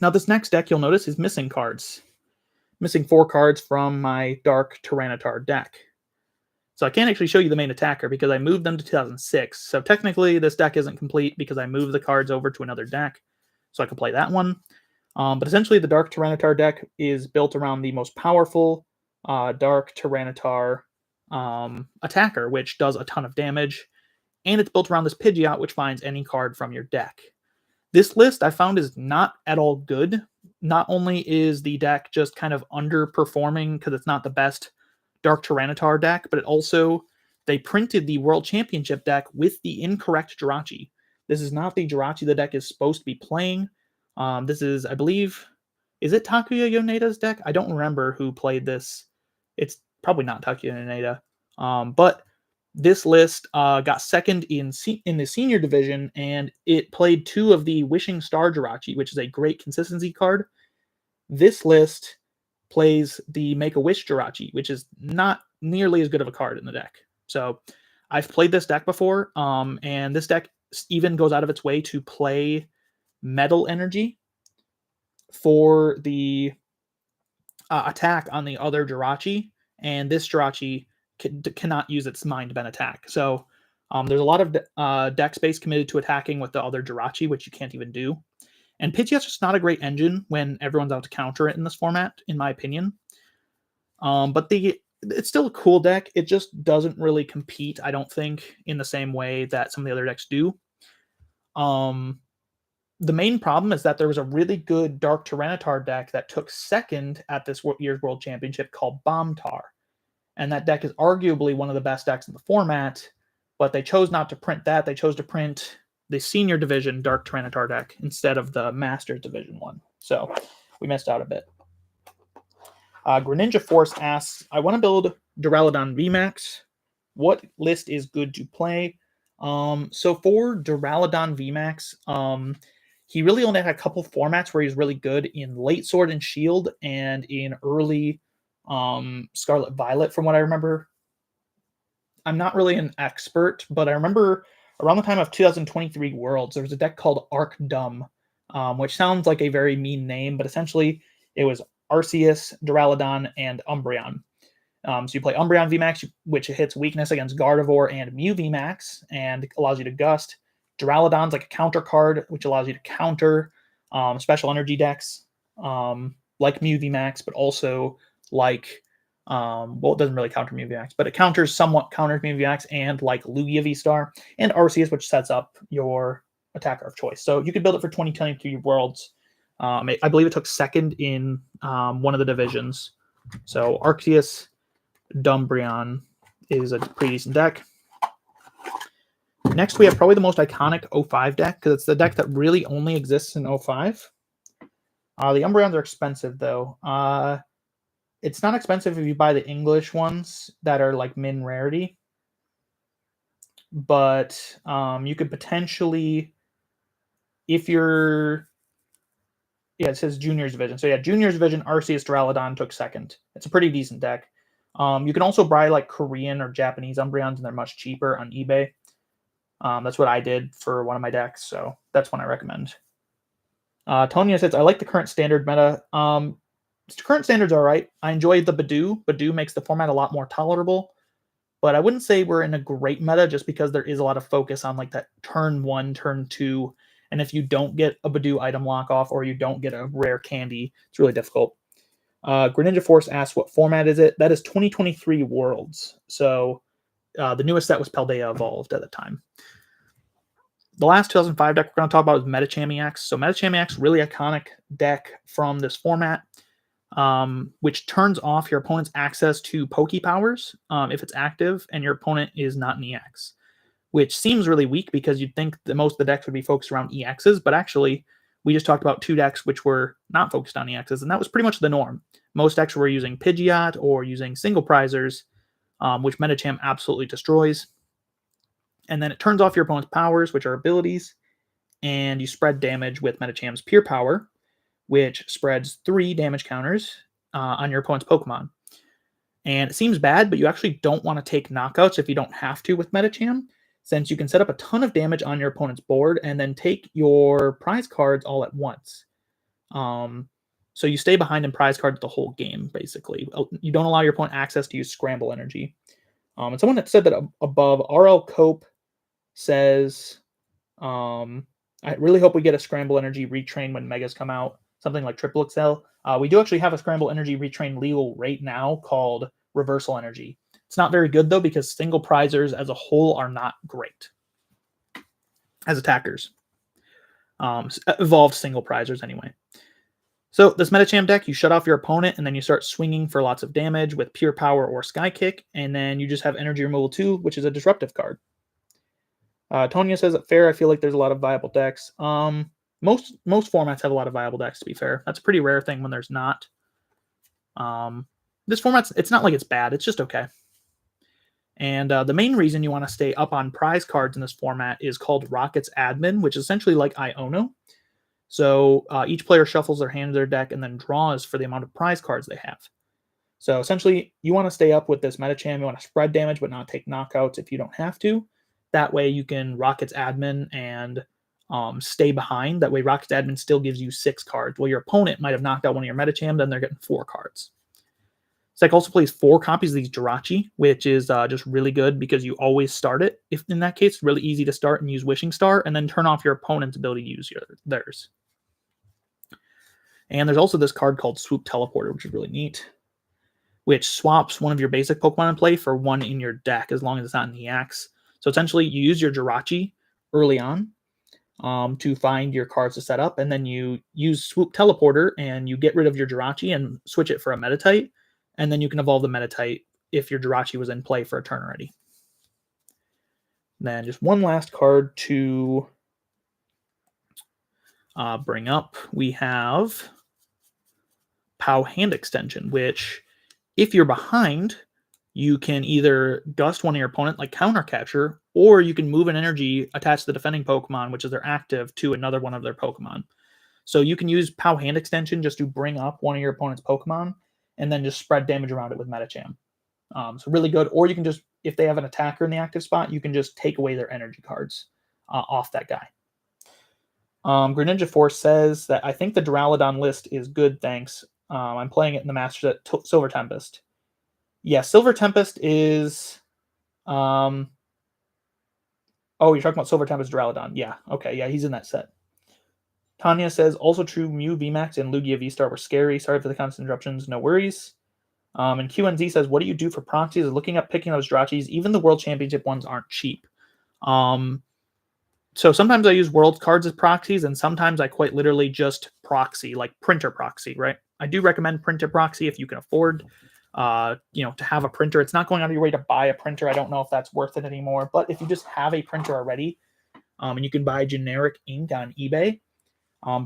Now, this next deck, you'll notice, is missing cards. Missing 4 cards from my Dark Tyranitar deck. So I can't actually show you the main attacker because I moved them to 2006. So technically, this deck isn't complete because I moved the cards over to another deck. So I can play that one. But essentially, the Dark Tyranitar deck is built around the most powerful Dark Tyranitar attacker, which does a ton of damage. And it's built around this Pidgeot, which finds any card from your deck. This list I found is not at all good. Not only is the deck just kind of underperforming because it's not the best Dark Tyranitar deck, but it also, they printed the World Championship deck with the incorrect Jirachi. This is not the Jirachi the deck is supposed to be playing. This is, I believe, is it Takuya Yoneda's deck? I don't remember who played this. It's probably not Takuya Yoneda. But this list got second in the senior division, and it played 2 of the Wishing Star Jirachi, which is a great consistency card. This list plays the Make-A-Wish Jirachi, which is not nearly as good of a card in the deck. So I've played this deck before, and this deck even goes out of its way to play Metal Energy for the attack on the other Jirachi, and this Jirachi cannot use its Mind Bend attack. So there's a lot of deck space committed to attacking with the other Jirachi, which you can't even do. And Pidgeot's just not a great engine when everyone's out to counter it in this format, in my opinion. But it's still a cool deck. It just doesn't really compete, I don't think, in the same way that some of the other decks do. The main problem is that there was a really good Dark Tyranitar deck that took second at this year's World Championship called Bombtar. And that deck is arguably one of the best decks in the format, but they chose not to print that. They chose to print the senior division Dark Tyranitar deck instead of the Masters division one. So we missed out a bit. Greninja Force asks, I want to build Duraludon VMAX. What list is good to play? So for Duraludon VMAX, he really only had a couple formats where he's really good in late Sword and Shield and in early Scarlet Violet, from what I remember. I'm not really an expert, but I remember around the time of 2023 Worlds, there was a deck called Arcdum, which sounds like a very mean name, but essentially it was Arceus, Duraludon, and Umbreon. So you play Umbreon VMAX, which hits weakness against Gardevoir and Mew VMAX, and allows you to Gust. Duraludon's like a counter card, which allows you to counter special energy decks like Mew VMAX, but also like, it doesn't really counter Mew VMAX, but it somewhat counters Mew VMAX, and like Lugia V-Star, and Arceus, which sets up your attacker of choice. So you could build it for 2023 Worlds. I believe it took second in one of the divisions. So Arceus Dumbreon is a pretty decent deck. Next, we have probably the most iconic 05 deck, because it's the deck that really only exists in 05. The Umbreons are expensive, though. It's not expensive if you buy the English ones that are like min rarity. But you could potentially, if you're... Yeah, it says Juniors Division. So yeah, Juniors Division, Arceus Duraludon took second. It's a pretty decent deck. You can also buy like Korean or Japanese Umbreons, and they're much cheaper on eBay. That's what I did for one of my decks, so that's one I recommend. Tonya says, I like the current standard meta. current standards are all right. I enjoy the Badoo. Badoo makes the format a lot more tolerable, but I wouldn't say we're in a great meta just because there is a lot of focus on like that turn 1, turn 2, and if you don't get a Badoo item lock off or you don't get a rare candy, it's really difficult. Greninja Force asks, what format is it? That is 2023 Worlds. So the newest set was Paldea Evolved at the time. The last 2005 deck we're going to talk about is Metacham EX. So Metacham EX, really iconic deck from this format, which turns off your opponent's access to Poke Powers if it's active and your opponent is not an EX, which seems really weak because you'd think that most of the decks would be focused around EXs, but actually we just talked about 2 decks which were not focused on EXs, and that was pretty much the norm. Most decks were using Pidgeot or using single prizers, which Metacham absolutely destroys. And then it turns off your opponent's powers, which are abilities, and you spread damage with Metacham's Pure Power, which spreads 3 damage counters on your opponent's Pokemon. And it seems bad, but you actually don't want to take knockouts if you don't have to with Metacham, since you can set up a ton of damage on your opponent's board and then take your prize cards all at once. So you stay behind in prize cards the whole game, basically. You don't allow your opponent access to use Scramble Energy. And someone that said that above, RL Cope says, I really hope we get a Scramble Energy retrain when Megas come out, something like Triple XL. We do actually have a Scramble Energy retrain legal right now called Reversal Energy. It's not very good, though, because single prizers as a whole are not great as attackers. Evolved single prizers, anyway. So this Metacham deck, you shut off your opponent, and then you start swinging for lots of damage with Pure Power or Sky Kick, and then you just have Energy Removal 2, which is a disruptive card. Tonya says, fair, I feel like there's a lot of viable decks. Most formats have a lot of viable decks, to be fair. That's a pretty rare thing when there's not. This format's, it's not like it's bad, it's just okay. And the main reason you want to stay up on prize cards in this format is called Rocket's Admin, which is essentially like Iono. So each player shuffles their hand of their deck and then draws for the amount of prize cards they have. So essentially, you want to stay up with this Metacham. You want to spread damage but not take knockouts if you don't have to. That way you can Rocket's Admin and stay behind. That way Rocket's Admin still gives you 6 cards. Well, your opponent might have knocked out one of your Metacham, then they're getting 4 cards. This deck also plays 4 copies of these Jirachi, which is just really good because you always start it. If in that case, it's really easy to start and use Wishing Star, and then turn off your opponent's ability to use theirs. And there's also this card called Swoop Teleporter, which is really neat, which swaps one of your basic Pokemon in play for one in your deck, as long as it's not in the EX. So essentially, you use your Jirachi early on to find your cards to set up, and then you use Swoop Teleporter, and you get rid of your Jirachi and switch it for a Meditite, and then you can evolve the Meditite if your Jirachi was in play for a turn already. Then just one last card to bring up. We have POW Hand Extension, which, if you're behind, you can either gust one of your opponent like Counter Capture, or you can move an energy attached to the defending Pokemon, which is their active, to another one of their Pokemon. So you can use POW Hand Extension just to bring up one of your opponent's Pokemon and then just spread damage around it with Metacham. So really good. Or you can just, if they have an attacker in the active spot, you can just take away their energy cards off that guy. Greninja Force says that I think the Duraludon list is good, thanks. I'm playing it in the Masters at Silver Tempest. Yeah, Silver Tempest is... oh, you're talking about Silver Tempest Duraludon. Yeah, okay, yeah, he's in that set. Tanya says, also true, Mew VMAX and Lugia V-Star were scary. Sorry for the constant interruptions, no worries. And QNZ says, what do you do for proxies? Looking up picking those Jirachis. Even the World Championship ones aren't cheap. So sometimes I use World cards as proxies, and sometimes I quite literally just proxy, like printer proxy, right? I do recommend printer proxy if you can afford, to have a printer. It's not going out of your way to buy a printer. I don't know if that's worth it anymore. But if you just have a printer already, and you can buy generic ink on eBay,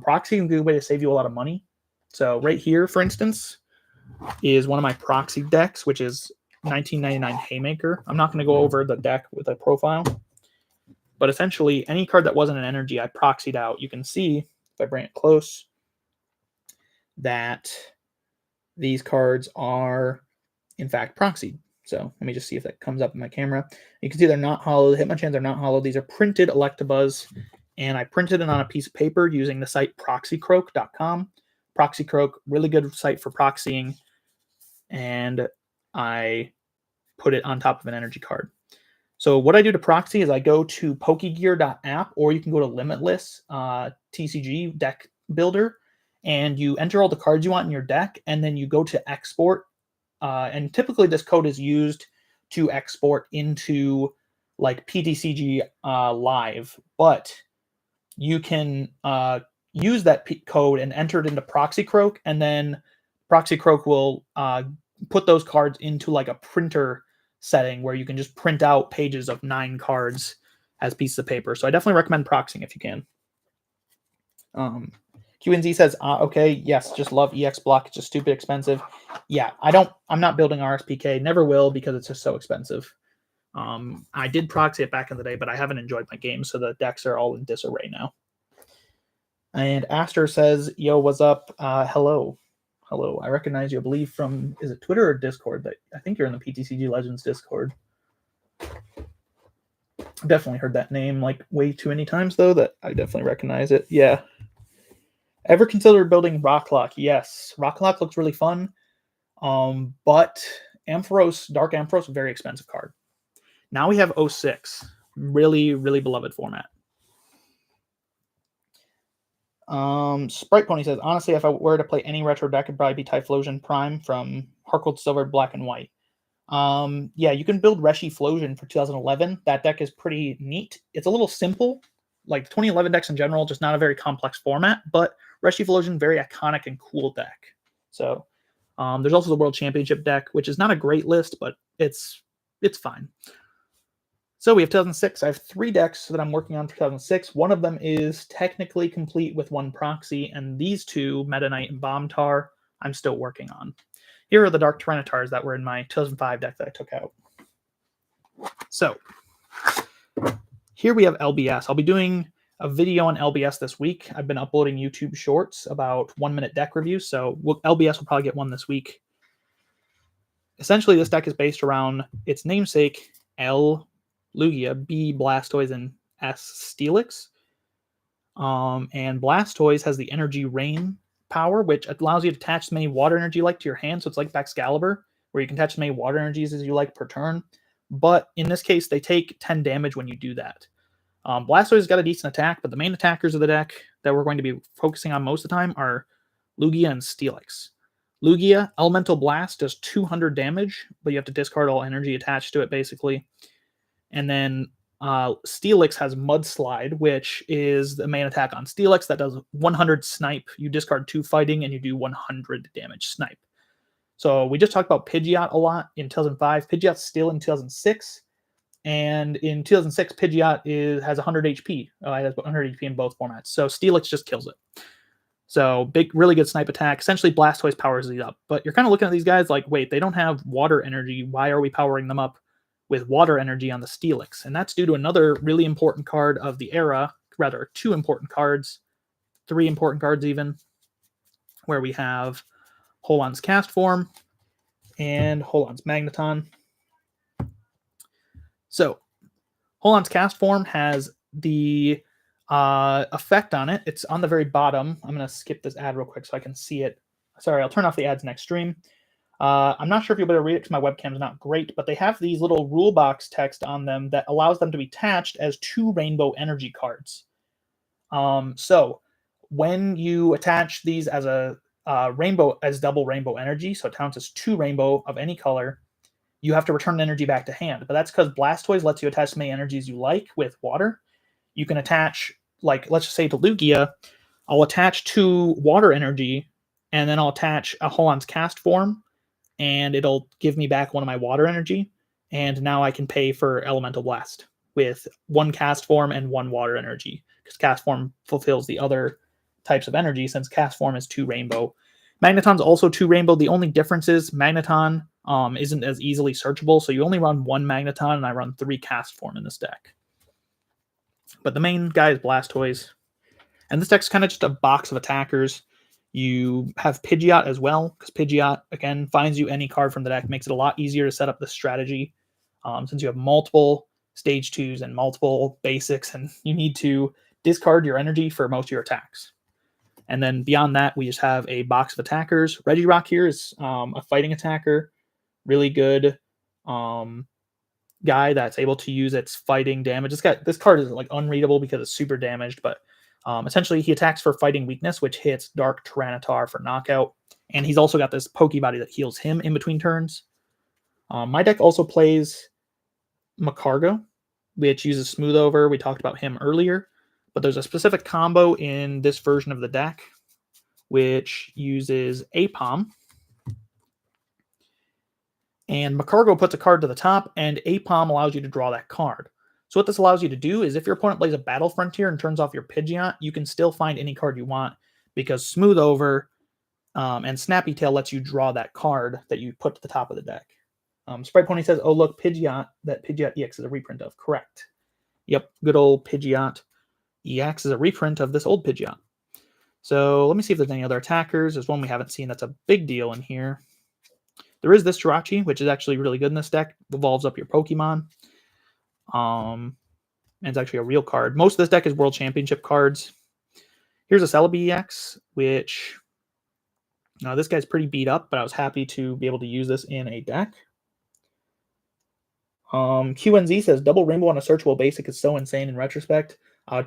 proxy is a good way to save you a lot of money. So right here, for instance, is one of my proxy decks, which is 1999 Haymaker. I'm not going to go over the deck with a profile, but essentially any card that wasn't an energy, I proxied out. You can see, if I bring it close, that these cards are, in fact, proxied. So let me just see if that comes up in my camera. You can see they're not hollow. The Hitmonchans are not hollow. These are printed Electabuzz, and I printed it on a piece of paper using the site proxycroak.com. Proxy Croak, really good site for proxying, and I put it on top of an energy card. So what I do to proxy is I go to pokegear.app, or you can go to Limitless TCG deck builder, and you enter all the cards you want in your deck, and then you go to export. And typically this code is used to export into like PTCG Live, but you can use that code and enter it into Proxy Croak, and then Proxy Croak will put those cards into like a printer setting where you can just print out pages of 9 cards as pieces of paper. So I definitely recommend proxying if you can. QNZ says, okay, yes, just love EX block. It's just stupid expensive. Yeah, I'm not building RSPK. Never will, because it's just so expensive. I did proxy it back in the day, but I haven't enjoyed my game, so the decks are all in disarray now. And Aster says, yo, what's up? Hello. Hello. I recognize you, I believe, from, is it Twitter or Discord? I think you're in the PTCG Legends Discord. I've definitely heard that name like way too many times, though, that I definitely recognize it. Yeah. Ever considered building Rocklock? Yes. Rocklock looks really fun. But Ampharos, Dark Ampharos, very expensive card. Now we have 06. Really, really beloved format. Sprite Pony says, honestly, if I were to play any retro deck, it'd probably be Typhlosion Prime from Heartgold Silver, Black and White. Yeah, you can build Reshiflosion for 2011. That deck is pretty neat. It's a little simple, like 2011 decks in general, just not a very complex format, but Reshiflosion, very iconic and cool deck. So there's also the World Championship deck, which is not a great list, but it's fine. So we have 2006. I have 3 decks that I'm working on for 2006. One of them is technically complete with 1 proxy, and these 2, Meta Knight and Bombtar, I'm still working on. Here are the Dark Tyrannitars that were in my 2005 deck that I took out. So here we have LBS. I'll be doing a video on LBS this week. I've been uploading YouTube shorts about 1-minute deck reviews, so LBS will probably get one this week. Essentially, this deck is based around its namesake, L Lugia, B Blastoise, and S Steelix. And Blastoise has the Energy Rain power, which allows you to attach as many water energy like to your hand. So it's like Baxcalibur, where you can attach as many water energies as you like per turn. But in this case, they take 10 damage when you do that. Blastoise has got a decent attack, but the main attackers of the deck that we're going to be focusing on most of the time are Lugia and Steelix. Lugia, Elemental Blast does 200 damage, but you have to discard all energy attached to it, basically. And then Steelix has Mudslide, which is the main attack on Steelix that does 100 snipe. You discard 2 fighting, and you do 100 damage snipe. So we just talked about Pidgeot a lot in 2005. Pidgeot's still in 2006. And in 2006, Pidgeot has 100 HP. It has 100 HP in both formats. So Steelix just kills it. So big, really good snipe attack. Essentially, Blastoise powers these up. But you're kind of looking at these guys like, wait, they don't have water energy. Why are we powering them up with water energy on the Steelix? And that's due to another really important card of the era, rather 2 important cards, 3 important cards even, where we have Holon's Cast Form and Holon's Magneton. So Holon's Cast Form has the effect on it. It's on the very bottom. I'm going to skip this ad real quick so I can see it. Sorry, I'll turn off the ads next stream. I'm not sure if you'll be able to read it because my webcam's not great, but they have these little rule box text on them that allows them to be attached as 2 rainbow energy cards. So when you attach these as a rainbow, as double rainbow energy, so it counts as 2 rainbow of any color, you have to return energy back to hand. But that's because Blastoise lets you attach as many energies you like with water. You can attach, like, let's just say to Lugia, I'll attach 2 water energy, and then I'll attach a Holon's Cast Form, and it'll give me back 1 of my water energy. And now I can pay for Elemental Blast with 1 Cast Form and 1 water energy, because Cast Form fulfills the other types of energy, since Cast Form is 2 rainbow. Magneton's also 2 rainbow. The only difference is Magneton isn't as easily searchable, so you only run 1 Magneton, and I run 3 Cast Form in this deck. But the main guy is Blastoise. And this deck's kind of just a box of attackers. You have Pidgeot as well, because Pidgeot, again, finds you any card from the deck, makes it a lot easier to set up the strategy, since you have multiple stage 2s and multiple basics, and you need to discard your energy for most of your attacks. And then beyond that, we just have a box of attackers. Regirock here is a fighting attacker, really good guy that's able to use its fighting damage. This card is like unreadable because it's super damaged, but essentially he attacks for fighting weakness, which hits Dark Tyranitar for knockout. And he's also got this Pokebody that heals him in between turns. My deck also plays Magcargo, which uses Smooth Over. We talked about him earlier, but there's a specific combo in this version of the deck which uses Aipom. And Magcargo puts a card to the top, and Aipom allows you to draw that card. So what this allows you to do is if your opponent plays a Battle Frontier and turns off your Pidgeot, you can still find any card you want because Smooth Over and Snappy Tail lets you draw that card that you put to the top of the deck. Sprite Pony says, oh, look, Pidgeot, that Pidgeot EX is a reprint of. Correct. Yep, good old Pidgeot EX is a reprint of this old Pidgeot. So let me see if there's any other attackers. There's one we haven't seen that's a big deal in here. There is this Jirachi, which is actually really good in this deck. Evolves up your Pokemon. And it's actually a real card. Most of this deck is World Championship cards. Here's a Celebi EX, which... this guy's pretty beat up, but I was happy to be able to use this in a deck. QNZ says, double Rainbow on a searchable basic is so insane in retrospect.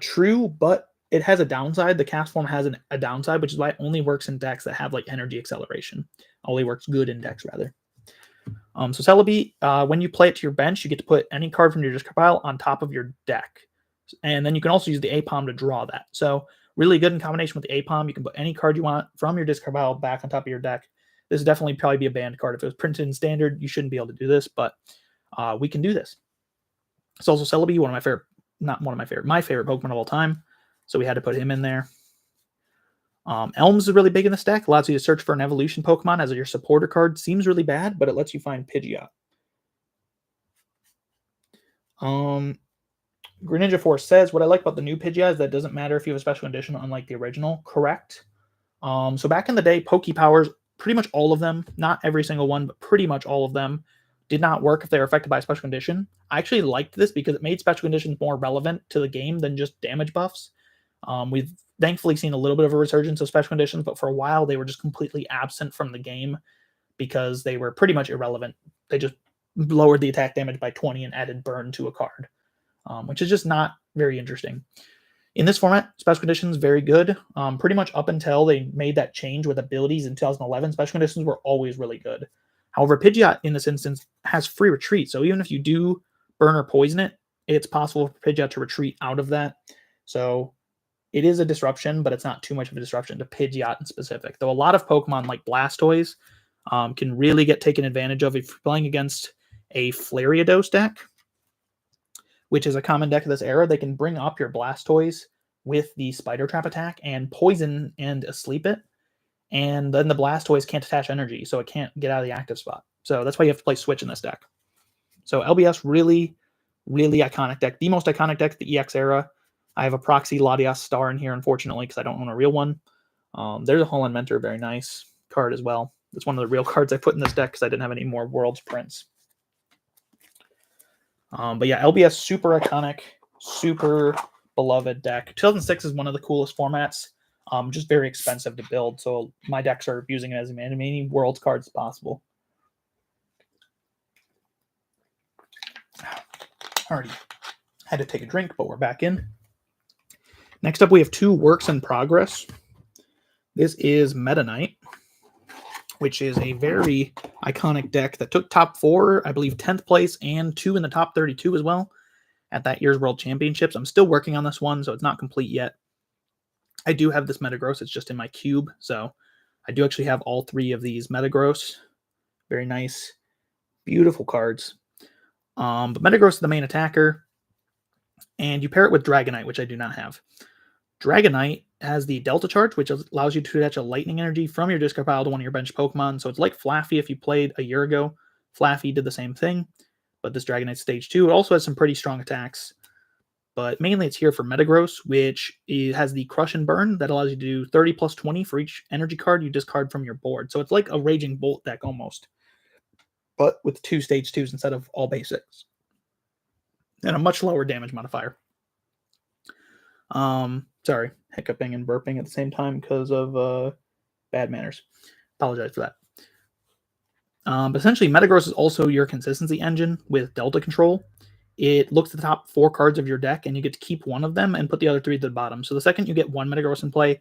True, but it has a downside. The cast form has a downside, which is why it only works in decks that have like energy acceleration. Only works good in decks, rather. So Celebi, when you play it to your bench, you get to put any card from your discard pile on top of your deck. And then you can also use the Aipom to draw that. So really good in combination with the Aipom. You can put any card you want from your discard pile back on top of your deck. This would definitely probably be a banned card. If it was printed in Standard, you shouldn't be able to do this, but we can do this. It's also Celebi, my favorite Pokemon of all time. So we had to put him in there. Elms is really big in this deck. Allows you to search for an evolution Pokemon as your supporter card. Seems really bad, but it lets you find Pidgeot. Greninja Force says, what I like about the new Pidgeot is that it doesn't matter if you have a special condition, unlike the original. Correct. So back in the day, Pokepowers, pretty much all of them, not every single one, but pretty much all of them, did not work if they were affected by a special condition. I actually liked this because it made special conditions more relevant to the game than just damage buffs. We've thankfully seen a little bit of a resurgence of special conditions, but for a while they were just completely absent from the game because they were pretty much irrelevant. They just lowered the attack damage by 20 and added burn to a card, which is just not very interesting. In this format, special conditions, very good. Pretty much up until they made that change with abilities in 2011, special conditions were always really good. However, Pidgeot in this instance has free retreat. So even if you do burn or poison it, it's possible for Pidgeot to retreat out of that. So it is a disruption, but it's not too much of a disruption to Pidgeot in specific. Though a lot of Pokemon like Blastoise can really get taken advantage of if you're playing against a Flariados deck, which is a common deck of this era. They can bring up your Blastoise with the Spider Trap attack and poison and asleep it. And then the Blastoise can't attach energy, so it can't get out of the active spot. So that's why you have to play Switch in this deck. So LBS, really, really iconic deck. The most iconic deck of the EX era. I have a Proxy Latias Star in here, unfortunately, because I don't own a real one. There's a Holland Mentor, very nice card as well. It's one of the real cards I put in this deck because I didn't have any more Worlds prints. But yeah, LBS, super iconic, super beloved deck. 2006 is one of the coolest formats. Just very expensive to build, so my decks are using it as many Worlds cards as possible. Already had to take a drink, but we're back in. Next up, we have two works in progress. This is Meta Knight, which is a very iconic deck that took top 4, I believe 10th place, and 2 in the top 32 as well at that year's World Championships. I'm still working on this one, so it's not complete yet. I do have this Metagross. It's just in my cube, so I do actually have all 3 of these Metagross. Very nice, beautiful cards. But Metagross is the main attacker, and you pair it with Dragonite, which I do not have. Dragonite has the Delta Charge, which allows you to attach a lightning energy from your discard pile to one of your bench Pokemon. So it's like Flaffy if you played a year ago. Flaffy did the same thing, but this Dragonite stage 2. It also has some pretty strong attacks, but mainly it's here for Metagross, which has the Crush and Burn that allows you to do 30 plus 20 for each energy card you discard from your board. So it's like a Raging Bolt deck almost, but with 2 stage 2s instead of all basics, and a much lower damage modifier. hiccuping and burping at the same time because of bad manners. Apologize for that. But essentially, Metagross is also your consistency engine with Delta Control. It looks at the top 4 cards of your deck, and you get to keep one of them and put the other 3 at the bottom. So the second you get one Metagross in play,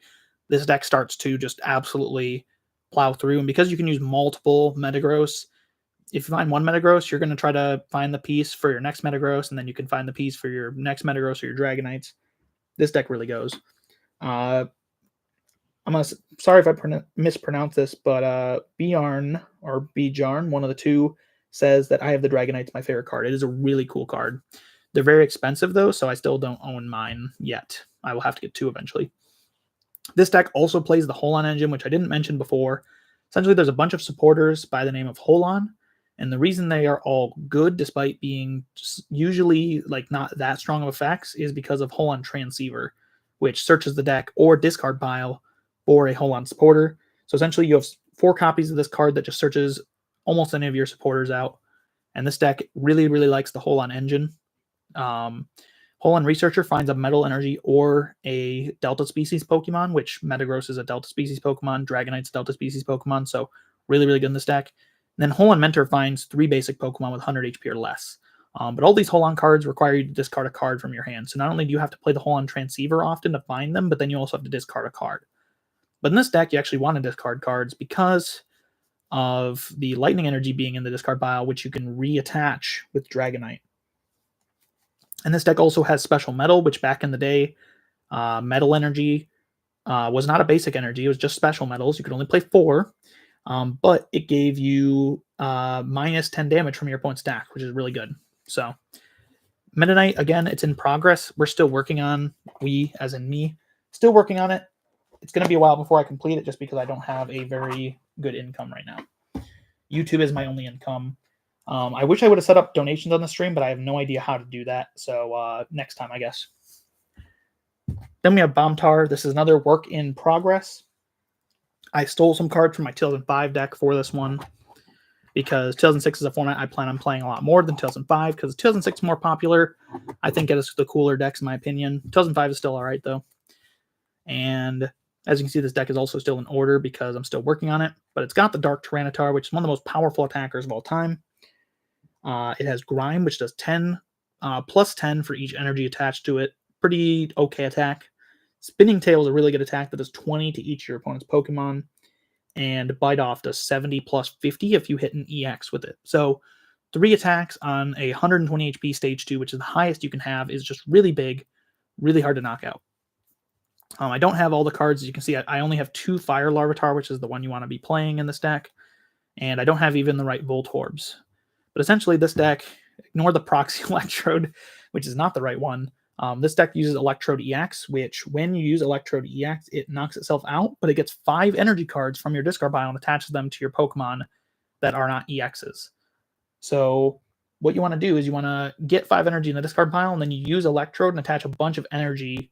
this deck starts to just absolutely plow through. And because you can use multiple Metagross, if you find one Metagross, you're going to try to find the piece for your next Metagross, and then you can find the piece for your next Metagross or your Dragonites. This deck really goes. Sorry if I mispronounce this, but Bjarn or Bjarn, one of the two, says that I have the Dragonite's my favorite card. It is a really cool card. They're very expensive though, so I still don't own mine yet. I will have to get 2 eventually. This deck also plays the Holon engine, which I didn't mention before. Essentially, there's a bunch of supporters by the name of Holon, and the reason they are all good, despite being usually like not that strong of effects, is because of Holon Transceiver, which searches the deck or discard pile for a Holon supporter. So essentially, you have 4 copies of this card that just searches almost any of your supporters out. And this deck really, really likes the Holon engine. Holon Researcher finds a Metal Energy or a Delta Species Pokemon, which Metagross is a Delta Species Pokemon, Dragonite's a Delta Species Pokemon, so really, really good in this deck. And then Holon Mentor finds 3 basic Pokemon with 100 HP or less. But all these Holon cards require you to discard a card from your hand. So not only do you have to play the Holon Transceiver often to find them, but then you also have to discard a card. But in this deck, you actually want to discard cards because of the Lightning Energy being in the discard pile, which you can reattach with Dragonite. And this deck also has Special Metal, which back in the day, Metal Energy was not a basic energy. It was just special metals. You could only play 4, but it gave you minus 10 damage from your opponent's stack, which is really good. So Meta Knight, again, it's in progress. We're still working on, we as in me, still working on it. It's going to be a while before I complete it just because I don't have a very good income right now. YouTube is my only income. I wish I would have set up donations on the stream, but I have no idea how to do that. So next time, I guess. Then we have Bombtar. This is another work in progress. I stole some cards from my 2005 deck for this one because 2006 is a format I plan on playing a lot more than 2005 because 2006 is more popular. I think it is the cooler decks in my opinion. 2005 is still all right though. And as you can see, this deck is also still in order because I'm still working on it. But it's got the Dark Tyranitar, which is one of the most powerful attackers of all time. It has Grime, which does 10 plus 10 for each energy attached to it. Pretty okay attack. Spinning Tail is a really good attack that does 20 to each of your opponent's Pokemon. And Bite Off does 70 plus 50 if you hit an EX with it. So 3 attacks on a 120 HP stage 2, which is the highest you can have, is just really big, really hard to knock out. I don't have all the cards. As you can see, I only have 2 Fire Larvitar, which is the one you want to be playing in this deck. And I don't have even the right Voltorbs. But essentially, this deck, ignore the Proxy Electrode, which is not the right one. This deck uses Electrode EX, which when you use Electrode EX, it knocks itself out, but it gets 5 energy cards from your discard pile and attaches them to your Pokemon that are not EXs. So what you want to do is you want to get 5 energy in the discard pile, and then you use Electrode and attach a bunch of energy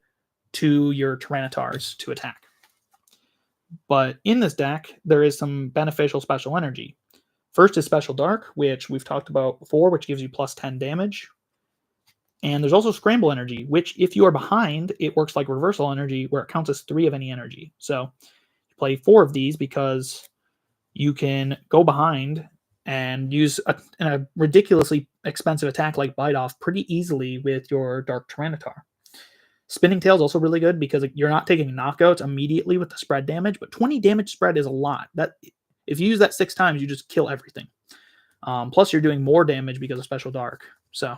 to your Tyranitars to attack. But in this deck, there is some beneficial special energy. First is Special Dark, which we've talked about before, which gives you plus 10 damage. And there's also Scramble Energy, which if you are behind, it works like Reversal Energy, where it counts as 3 of any energy. So you play 4 of these because you can go behind and use a ridiculously expensive attack like Bite Off pretty easily with your Dark Tyranitar. Spinning Tail is also really good because you're not taking knockouts immediately with the spread damage, but 20 damage spread is a lot. That if you use that 6 times, you just kill everything. Plus, you're doing more damage because of Special Dark. So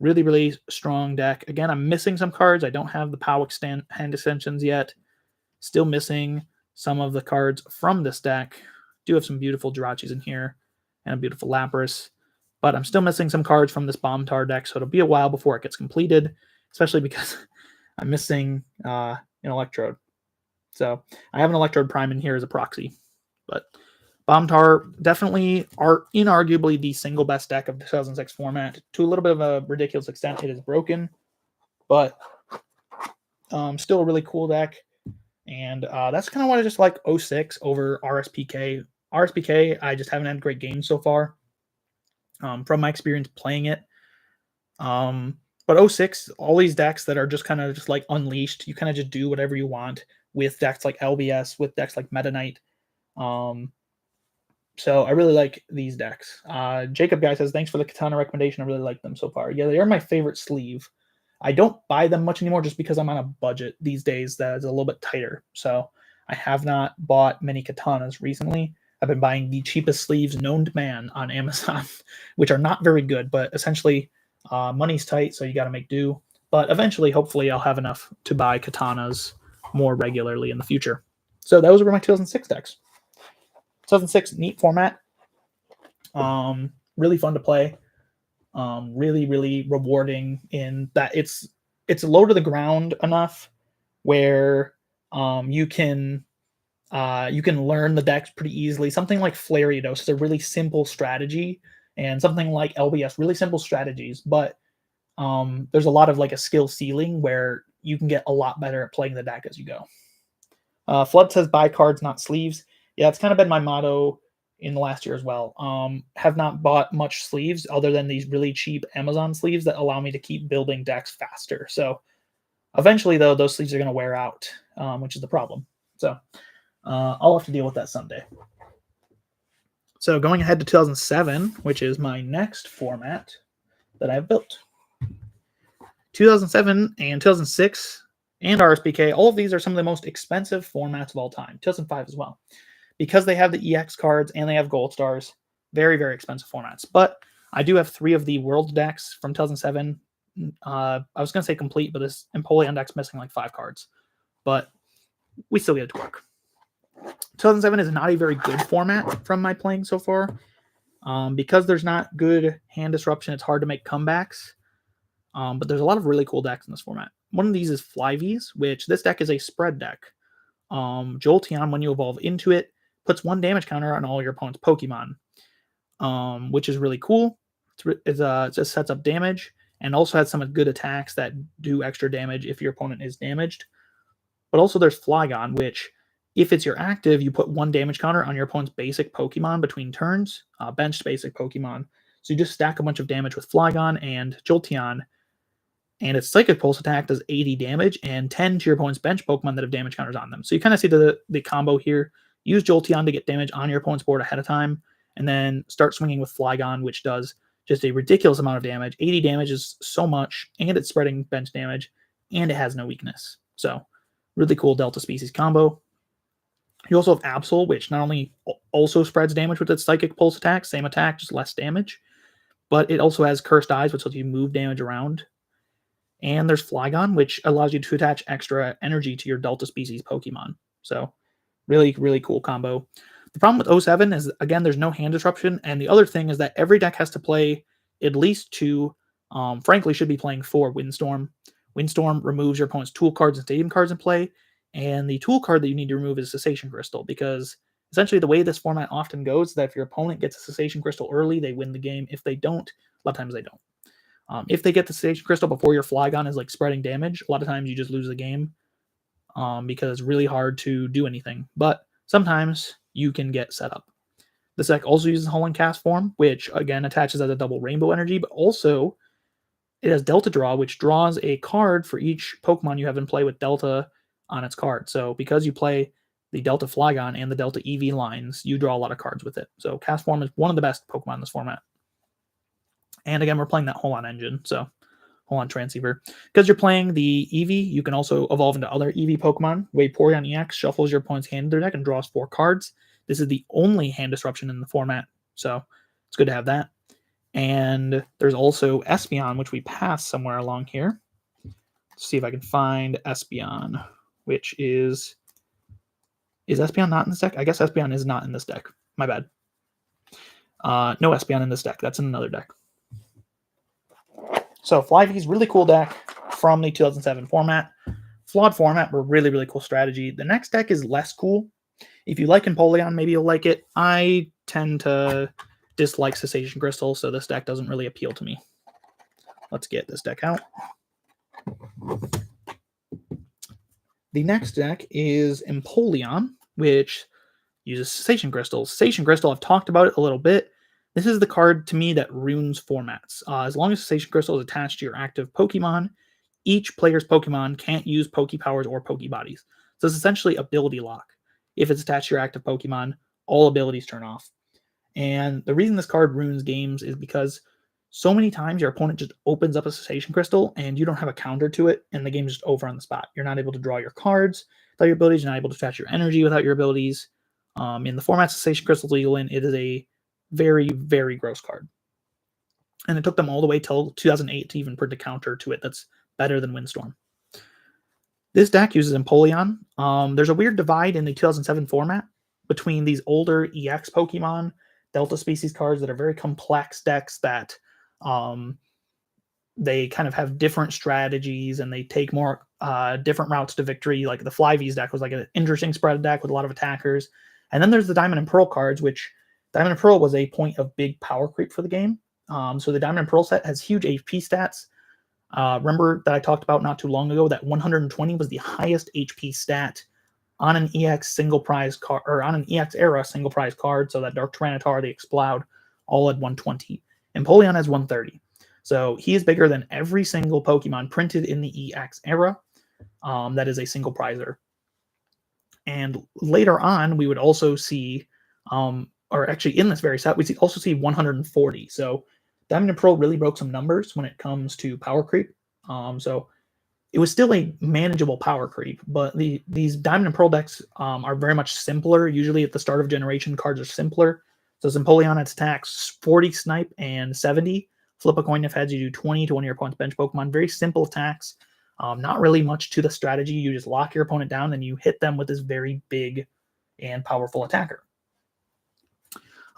really, really strong deck. Again, I'm missing some cards. I don't have the POW hand extensions yet. Still missing some of the cards from this deck. Do have some beautiful Jirachis in here and a beautiful Lapras. But I'm still missing some cards from this Bombtar deck, so it'll be a while before it gets completed, especially because I'm missing an Electrode. So I have an Electrode Prime in here as a proxy. But Bombtar definitely are inarguably the single best deck of the 2006 format. To a little bit of a ridiculous extent, it is broken, but still a really cool deck. And that's kind of why I just like 06 over RSPK. RSPK, I just haven't had great games so far. From my experience playing it, But '06, all these decks that are just kind of just like unleashed, you kind of just do whatever you want with decks like LBS, with decks like Meta Knight. So I really like these decks. Jacob Guy says, thanks for the Katana recommendation. I really like them so far. Yeah, they are my favorite sleeve. I don't buy them much anymore just because I'm on a budget these days that is a little bit tighter. So I have not bought many Katanas recently. I've been buying the cheapest sleeves known to man on Amazon, which are not very good, but essentially money's tight, so you got to make do. But eventually, hopefully, I'll have enough to buy Katanas more regularly in the future. So those were my 2006 decks. 2006, neat format. Really fun to play. Really, really rewarding in that it's low to the ground enough where you can learn the decks pretty easily. Something like Flariados is a really simple strategy, and something like LBS, really simple strategies, but there's a lot of like a skill ceiling where you can get a lot better at playing the deck as you go. Flood says buy cards, not sleeves. Yeah, it's kind of been my motto in the last year as well. Have not bought much sleeves other than these really cheap Amazon sleeves that allow me to keep building decks faster. So eventually, though, those sleeves are going to wear out, which is the problem. So I'll have to deal with that someday. So going ahead to 2007, which is my next format that I've built. 2007 and 2006 and RSPK, all of these are some of the most expensive formats of all time. 2005 as well. Because they have the EX cards and they have gold stars, very, very expensive formats. But I do have 3 of the world decks from 2007. I was going to say complete, but this Empoleon deck's missing like 5 cards. But we still get it to work. 2007 is not a very good format from my playing so far. Because there's not good hand disruption, it's hard to make comebacks. But there's a lot of really cool decks in this format. One of these is Flyvies, which this deck is a spread deck. Jolteon, when you evolve into it, puts 1 damage counter on all your opponent's Pokemon, which is really cool. It just sets up damage and also has some good attacks that do extra damage if your opponent is damaged. But also there's Flygon, which if it's your active, you put 1 damage counter on your opponent's basic Pokemon between turns, benched basic Pokemon. So you just stack a bunch of damage with Flygon and Jolteon, and its Psychic Pulse attack does 80 damage and 10 to your opponent's bench Pokemon that have damage counters on them. So you kind of see the combo here. Use Jolteon to get damage on your opponent's board ahead of time, and then start swinging with Flygon, which does just a ridiculous amount of damage. 80 damage is so much, and it's spreading bench damage, and it has no weakness. So really cool Delta Species combo. You also have Absol, which not only also spreads damage with its Psychic Pulse attack, same attack, just less damage, but it also has Cursed Eyes, which lets you move damage around. And there's Flygon, which allows you to attach extra energy to your Delta Species Pokemon. So really, really cool combo. The problem with 07 is, again, there's no hand disruption. And the other thing is that every deck has to play at least 2, frankly, should be playing 4 Windstorm. Windstorm removes your opponent's tool cards and stadium cards in play. And the tool card that you need to remove is Cessation Crystal, because essentially the way this format often goes is that if your opponent gets a Cessation Crystal early, they win the game. If they don't, a lot of times they don't. If they get the Cessation Crystal before your Flygon is like spreading damage, a lot of times you just lose the game because it's really hard to do anything. But sometimes you can get set up. This deck also uses Hull and Cast form, which again attaches as a double Rainbow energy, but also it has Delta Draw, which draws a card for each Pokemon you have in play with Delta on its card. So because you play the Delta Flygon and the Delta EV lines, you draw a lot of cards with it. So Cast form is one of the best Pokemon in this format. And again, we're playing that Holon engine, so Holon Transceiver. Because you're playing the Eevee, you can also evolve into other Eevee Pokemon. Vaporeon EX shuffles your opponent's hand in their deck and draws 4 cards. This is the only hand disruption in the format, so it's good to have that. And there's also Espeon, which we passed somewhere along here. Let's see if I can find Espeon, which is Espeon not in this deck? I guess Espeon is not in this deck. My bad. No Espeon in this deck. That's in another deck. So Flyvies, really cool deck from the 2007 format. Flawed format, but really, really cool strategy. The next deck is less cool. If you like Empoleon, maybe you'll like it. I tend to dislike Cessation Crystal, so this deck doesn't really appeal to me. Let's get this deck out. The next deck is Empoleon, which uses Cessation Crystals. Cessation Crystal, I've talked about it a little bit. This is the card to me that ruins formats. As long as Cessation Crystal is attached to your active Pokemon, each player's Pokemon can't use Pokepowers or Pokebodies. So it's essentially ability lock. If it's attached to your active Pokemon, all abilities turn off. And the reason this card ruins games is because so many times your opponent just opens up a Cessation Crystal and you don't have a counter to it, and the game's just over on the spot. You're not able to draw your cards without your abilities. You're not able to attach your energy without your abilities. In the format Cessation Crystal's legal in, it is a very, very gross card. And it took them all the way till 2008 to even print a counter to it that's better than Windstorm. This deck uses Empoleon. There's a weird divide in the 2007 format between these older EX Pokemon, Delta species cards that are very complex decks that they kind of have different strategies and they take more different routes to victory. Like the Flyvies deck was like an interesting spread deck with a lot of attackers. And then there's the Diamond and Pearl cards, which Diamond and Pearl was a point of big power creep for the game. So the Diamond and Pearl set has huge HP stats. Remember that I talked about not too long ago that 120 was the highest HP stat on an EX single prize card, or on an EX era single prize card. So that Dark Tyranitar, the Exploud, all at 120. Empoleon has 130. So he is bigger than every single Pokemon printed in the EX era. That is a single prizer. And later on, we would also see, or actually in this very set, we also see 140. So Diamond and Pearl really broke some numbers when it comes to power creep. So it was still a manageable power creep, but these Diamond and Pearl decks are very much simpler. Usually at the start of generation, cards are simpler. So Empoleon attacks 40 snipe and 70. Flip a coin if heads, you do 20 to one of your opponent's bench Pokemon. Very simple attacks. Not really much to the strategy. You just lock your opponent down and you hit them with this very big and powerful attacker.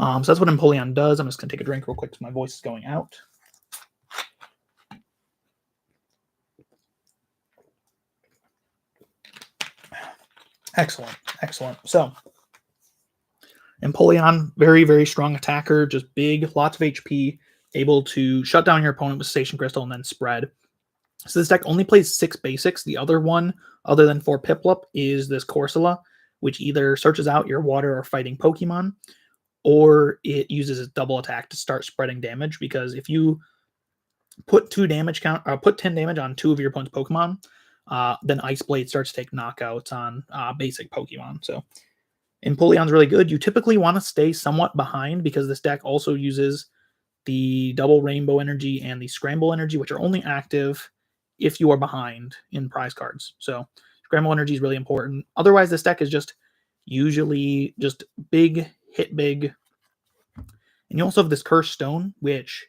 So that's what Empoleon does. I'm just going to take a drink real quick because my voice is going out. Excellent. So Empoleon, very, very strong attacker, just big, lots of HP, able to shut down your opponent with Cessation Crystal and then spread. So this deck only plays 6 basics. The other one, other than for Piplup, is this Corsola, which either searches out your water or fighting Pokemon, or it uses its double attack to start spreading damage. Because if you put 10 damage on 2 of your opponent's Pokemon, then Ice Blade starts to take knockouts on basic Pokemon. So Empoleon's really good. You typically want to stay somewhat behind because this deck also uses the double Rainbow Energy and the Scramble Energy, which are only active if you are behind in prize cards. So Scramble Energy is really important. Otherwise, this deck is just usually just big, hit big. And you also have this Cursed Stone, which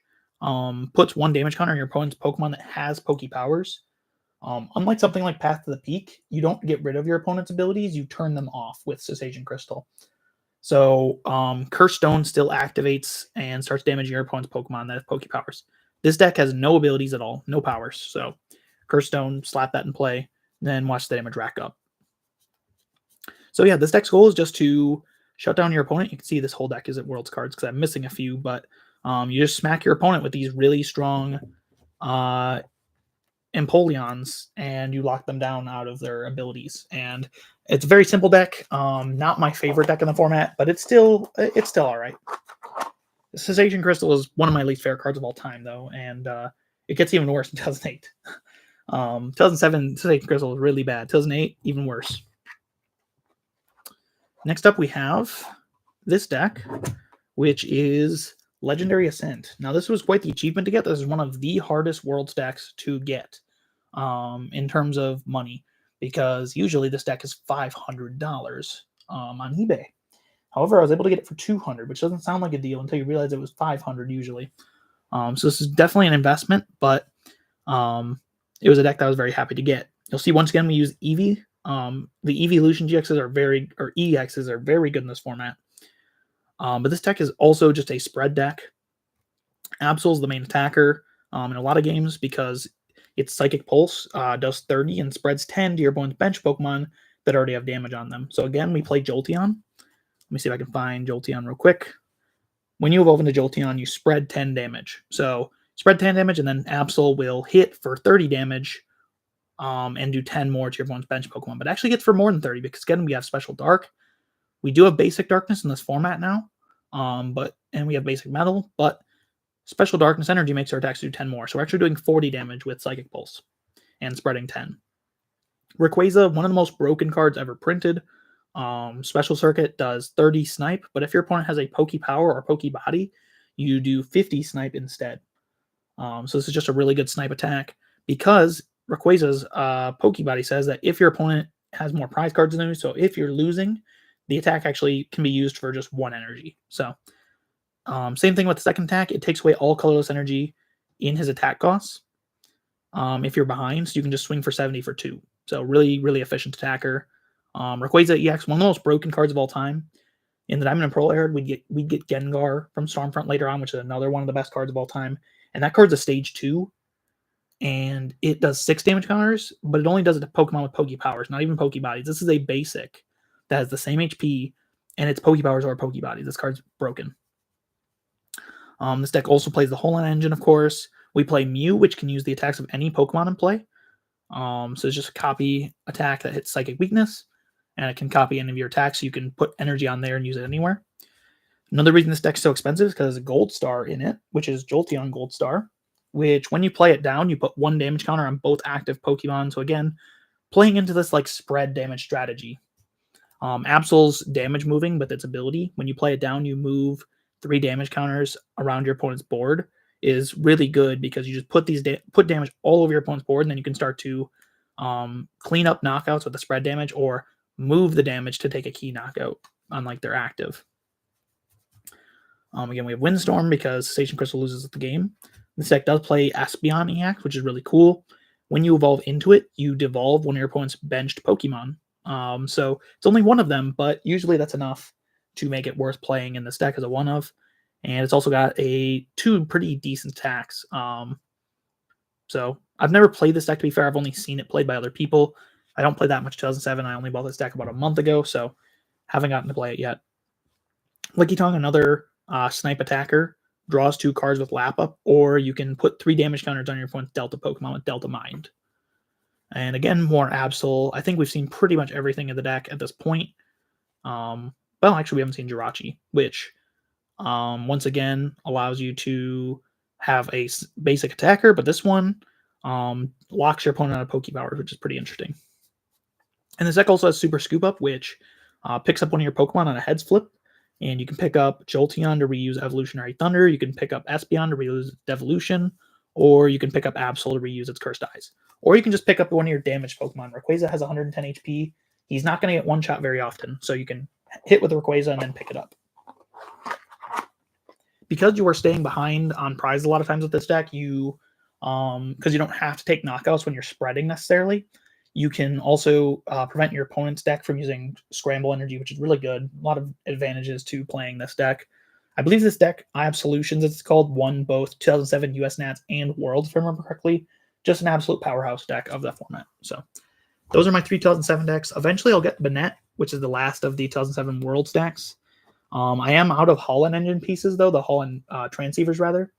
puts 1 damage counter on your opponent's Pokemon that has Pokepowers. Unlike something like Path to the Peak, you don't get rid of your opponent's abilities, you turn them off with Cessation Crystal. So Cursed Stone still activates and starts damaging your opponent's Pokemon that have Pokepowers. This deck has no abilities at all, no powers. So Cursed Stone, slap that in play, then watch the damage rack up. So yeah, this deck's goal is just to shut down your opponent. You can see this whole deck is at World's Cards because I'm missing a few, but you just smack your opponent with these really strong Empoleons, and you lock them down out of their abilities. And it's a very simple deck. Not my favorite deck in the format, but it's still all right. Cessation Crystal is one of my least favorite cards of all time, though, and it gets even worse in 2008. 2007, Cessation Crystal was really bad. 2008, even worse. Next up, we have this deck, which is Legendary Ascent. Now, this was quite the achievement to get. This is one of the hardest Worlds decks to get in terms of money, because usually this deck is $500 on eBay. However, I was able to get it for $200, which doesn't sound like a deal until you realize it was $500 usually. So this is definitely an investment, but it was a deck that I was very happy to get. You'll see once again we use Eevee. The Eeveelution EXs are very good in this format. But this deck is also just a spread deck. Absol's the main attacker in a lot of games because its Psychic Pulse does 30 and spreads 10 to your opponent's bench Pokemon that already have damage on them. So again, we play Jolteon. Let me see if I can find Jolteon real quick. When you evolve into Jolteon, you spread 10 damage. So spread 10 damage, and then Absol will hit for 30 damage and do 10 more to your opponent's bench Pokemon. But actually gets for more than 30 because, again, we have Special Dark. We do have Basic Darkness in this format now. And we have basic metal, but special darkness energy makes our attacks do 10 more. So we're actually doing 40 damage with Psychic Pulse and spreading 10. Rayquaza, one of the most broken cards ever printed. Special Circuit does 30 snipe, but if your opponent has a Poke Power or Poke Body, you do 50 snipe instead. So this is just a really good snipe attack because Rayquaza's Poke Body says that if your opponent has more prize cards than you, so if you're losing, the attack actually can be used for just 1 energy. So same thing with the second attack. It takes away all colorless energy in his attack costs. If you're behind, so you can just swing for 70 for 2. So really, really efficient attacker. Rayquaza EX, one of the most broken cards of all time. In the Diamond and Pearl era, we'd get Gengar from Stormfront later on, which is another one of the best cards of all time. And that card's a stage 2. And it does 6 damage counters, but it only does it to Pokemon with Poke Powers, not even Poke Bodies. This is a basic that has the same HP, and it's Poke Powers or Poke Bodies. This card's broken. This deck also plays the Hoenn engine, of course. We play Mew, which can use the attacks of any Pokemon in play. So it's just a copy attack that hits Psychic Weakness, and it can copy any of your attacks, so you can put energy on there and use it anywhere. Another reason this deck's so expensive is because there's a Gold Star in it, which is Jolteon Gold Star, which when you play it down, you put 1 damage counter on both active Pokemon. So again, playing into this like spread damage strategy. Absol's damage moving with its ability. When you play it down, you move 3 damage counters around your opponent's board is really good because you just put these put damage all over your opponent's board, and then you can start to clean up knockouts with the spread damage or move the damage to take a key knockout on like their active. Again, we have Windstorm because Station Crystal loses the game. This deck does play Espeon EX, which is really cool. When you evolve into it, you devolve one of your opponent's benched Pokemon. So it's only one of them, but usually that's enough to make it worth playing in this deck as a one of. And it's also got 2 pretty decent attacks. So I've never played this deck, to be fair. I've only seen it played by other people. I don't play that much 2007. I only bought this deck about a month ago, so haven't gotten to play it yet. Lickitung, another snipe attacker, draws 2 cards with Lap Up, or you can put 3 damage counters on your opponent's Delta Pokemon with Delta Mind. And again, more Absol. I think we've seen pretty much everything in the deck at this point. Well, actually, we haven't seen Jirachi, which once again allows you to have a basic attacker, but this one locks your opponent out of Poke Powers, which is pretty interesting. And this deck also has Super Scoop Up, which picks up one of your Pokemon on a heads flip, and you can pick up Jolteon to reuse Evolutionary Thunder, you can pick up Espeon to reuse Devolution, or you can pick up Absol to reuse its Cursed Eyes. Or you can just pick up one of your damaged Pokemon. Rayquaza has 110 HP. He's not going to get one shot very often, so you can hit with Rayquaza and then pick it up. Because you are staying behind on prize a lot of times with this deck, you because you don't have to take knockouts when you're spreading necessarily, you can also prevent your opponent's deck from using Scramble Energy, which is really good. A lot of advantages to playing this deck. I believe this deck, iAbsolutions, it's called, won both 2007 US Nats and Worlds, if I remember correctly. Just an absolute powerhouse deck of that format. So those are my 3 2007 decks. Eventually, I'll get Banette, which is the last of the 2007 Worlds decks. I am out of Hoenn engine pieces, though, the Hoenn transceivers, rather,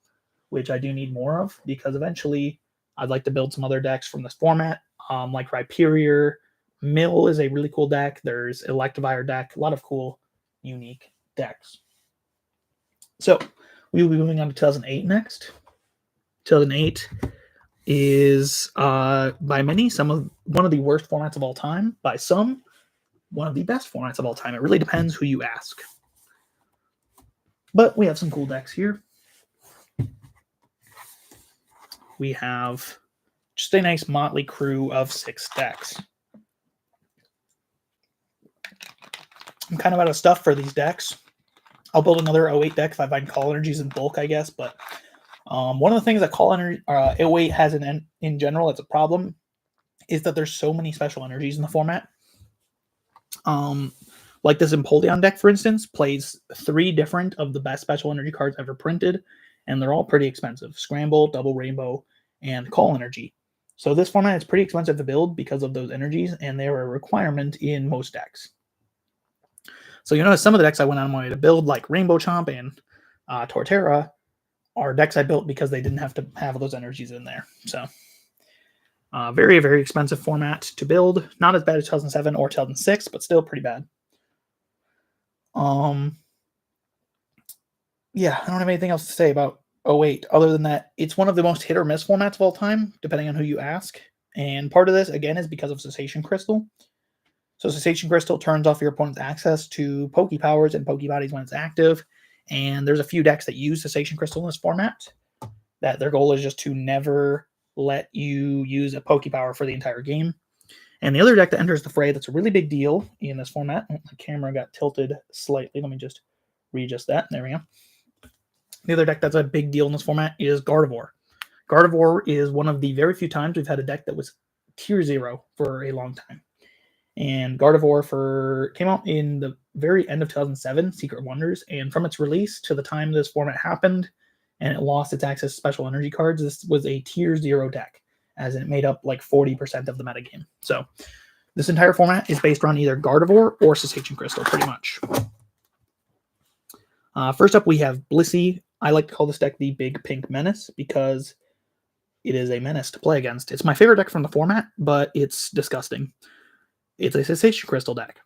which I do need more of because eventually I'd like to build some other decks from this format, like Rhyperior. Mill is a really cool deck. There's Electivire deck, a lot of cool, unique decks. So we will be moving on to 2008 next. 2008 is by many one of the worst formats of all time. By some, one of the best formats of all time. It really depends who you ask. But we have some cool decks here. We have just a nice motley crew of 6 decks. I'm kind of out of stuff for these decks. I'll build another 08 deck if I find Call Energies in bulk, I guess. But one of the things that Call Energy 08 has in general, it's a problem, is that there's so many special energies in the format. Like this Empoleon deck, for instance, plays 3 different of the best special energy cards ever printed, and they're all pretty expensive. Scramble, Double Rainbow, and Call Energy. So this format is pretty expensive to build because of those energies, and they're a requirement in most decks. So you notice some of the decks I went on my way to build, like Rainbow Chomp and Torterra, are decks I built because they didn't have to have those energies in there. So very, very expensive format to build. Not as bad as 2007 or 2006, but still pretty bad. yeah, I don't have anything else to say about 08 other than that it's one of the most hit or miss formats of all time, depending on who you ask. And part of this, again, is because of Cessation Crystal. So Cessation Crystal turns off your opponent's access to Poke Powers and Poke Bodies when it's active. And there's a few decks that use Cessation Crystal in this format that their goal is just to never let you use a Poke Power for the entire game. And the other deck that enters the fray that's a really big deal in this format, the camera got tilted slightly. Let me just readjust that. There we go. The other deck that's a big deal in this format is Gardevoir. Gardevoir is one of the very few times we've had a deck that was tier 0 for a long time. And Gardevoir came out in the very end of 2007, Secret Wonders, and from its release to the time this format happened and it lost its access to special energy cards, this was a tier 0 deck, as it made up like 40% of the metagame. So this entire format is based around either Gardevoir or Cessation Crystal, pretty much. First up, we have Blissey. I like to call this deck the Big Pink Menace because it is a menace to play against. It's my favorite deck from the format, but it's disgusting. It's a Cessation Crystal deck.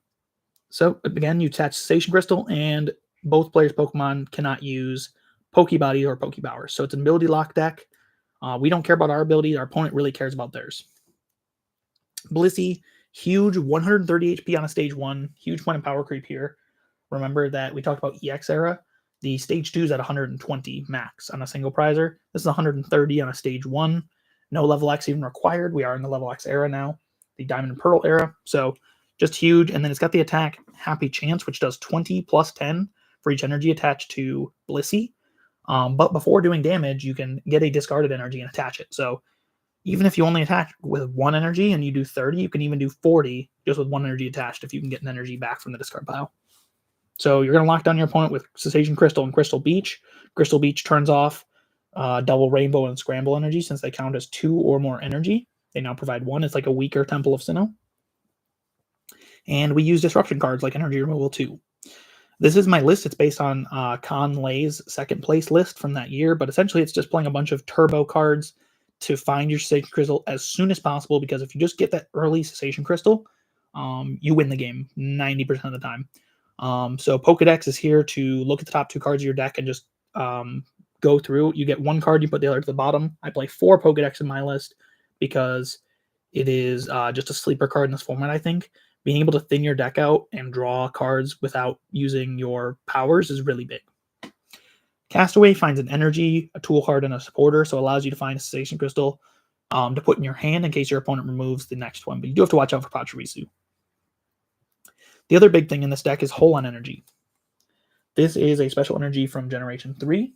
So again, you attach Cessation Crystal, and both players' Pokemon cannot use Pokebody or Pokebowers. So it's an ability lock deck. We don't care about our abilities. Our opponent really cares about theirs. Blissey, huge 130 HP on a stage 1. Huge point of power creep here. Remember that we talked about EX era. The stage 2 is at 120 max on a single prizer. This is 130 on a stage 1. No level X even required. We are in the level X era now, the Diamond and Pearl era. So just huge. And then it's got the attack Happy Chance, which does 20 plus 10 for each energy attached to Blissey. But before doing damage, you can get a discarded energy and attach it. So even if you only attack with 1 energy and you do 30, you can even do 40 just with 1 energy attached if you can get an energy back from the discard pile. So you're going to lock down your opponent with Cessation Crystal and Crystal Beach. Crystal Beach turns off double Rainbow and Scramble energy since they count as 2 or more energy. They now provide 1. It's like a weaker Temple of Sinnoh. And we use disruption cards like Energy Removal 2. This is my list. It's based on Con Lay's second place list from that year, but essentially it's just playing a bunch of turbo cards to find your Cessation Crystal as soon as possible, because if you just get that early Cessation Crystal, you win the game 90% of the time. So Pokedex is here to look at the top 2 cards of your deck and just go through. You get 1 card, you put the other to the bottom. I play 4 Pokedex in my list because it is just a sleeper card in this format, I think. Being able to thin your deck out and draw cards without using your powers is really big. Castaway finds an energy, a tool card, and a supporter, so it allows you to find a Cessation Crystal to put in your hand in case your opponent removes the next one. But you do have to watch out for Pachirisu. The other big thing in this deck is Hole on Energy. This is a special energy from Generation 3.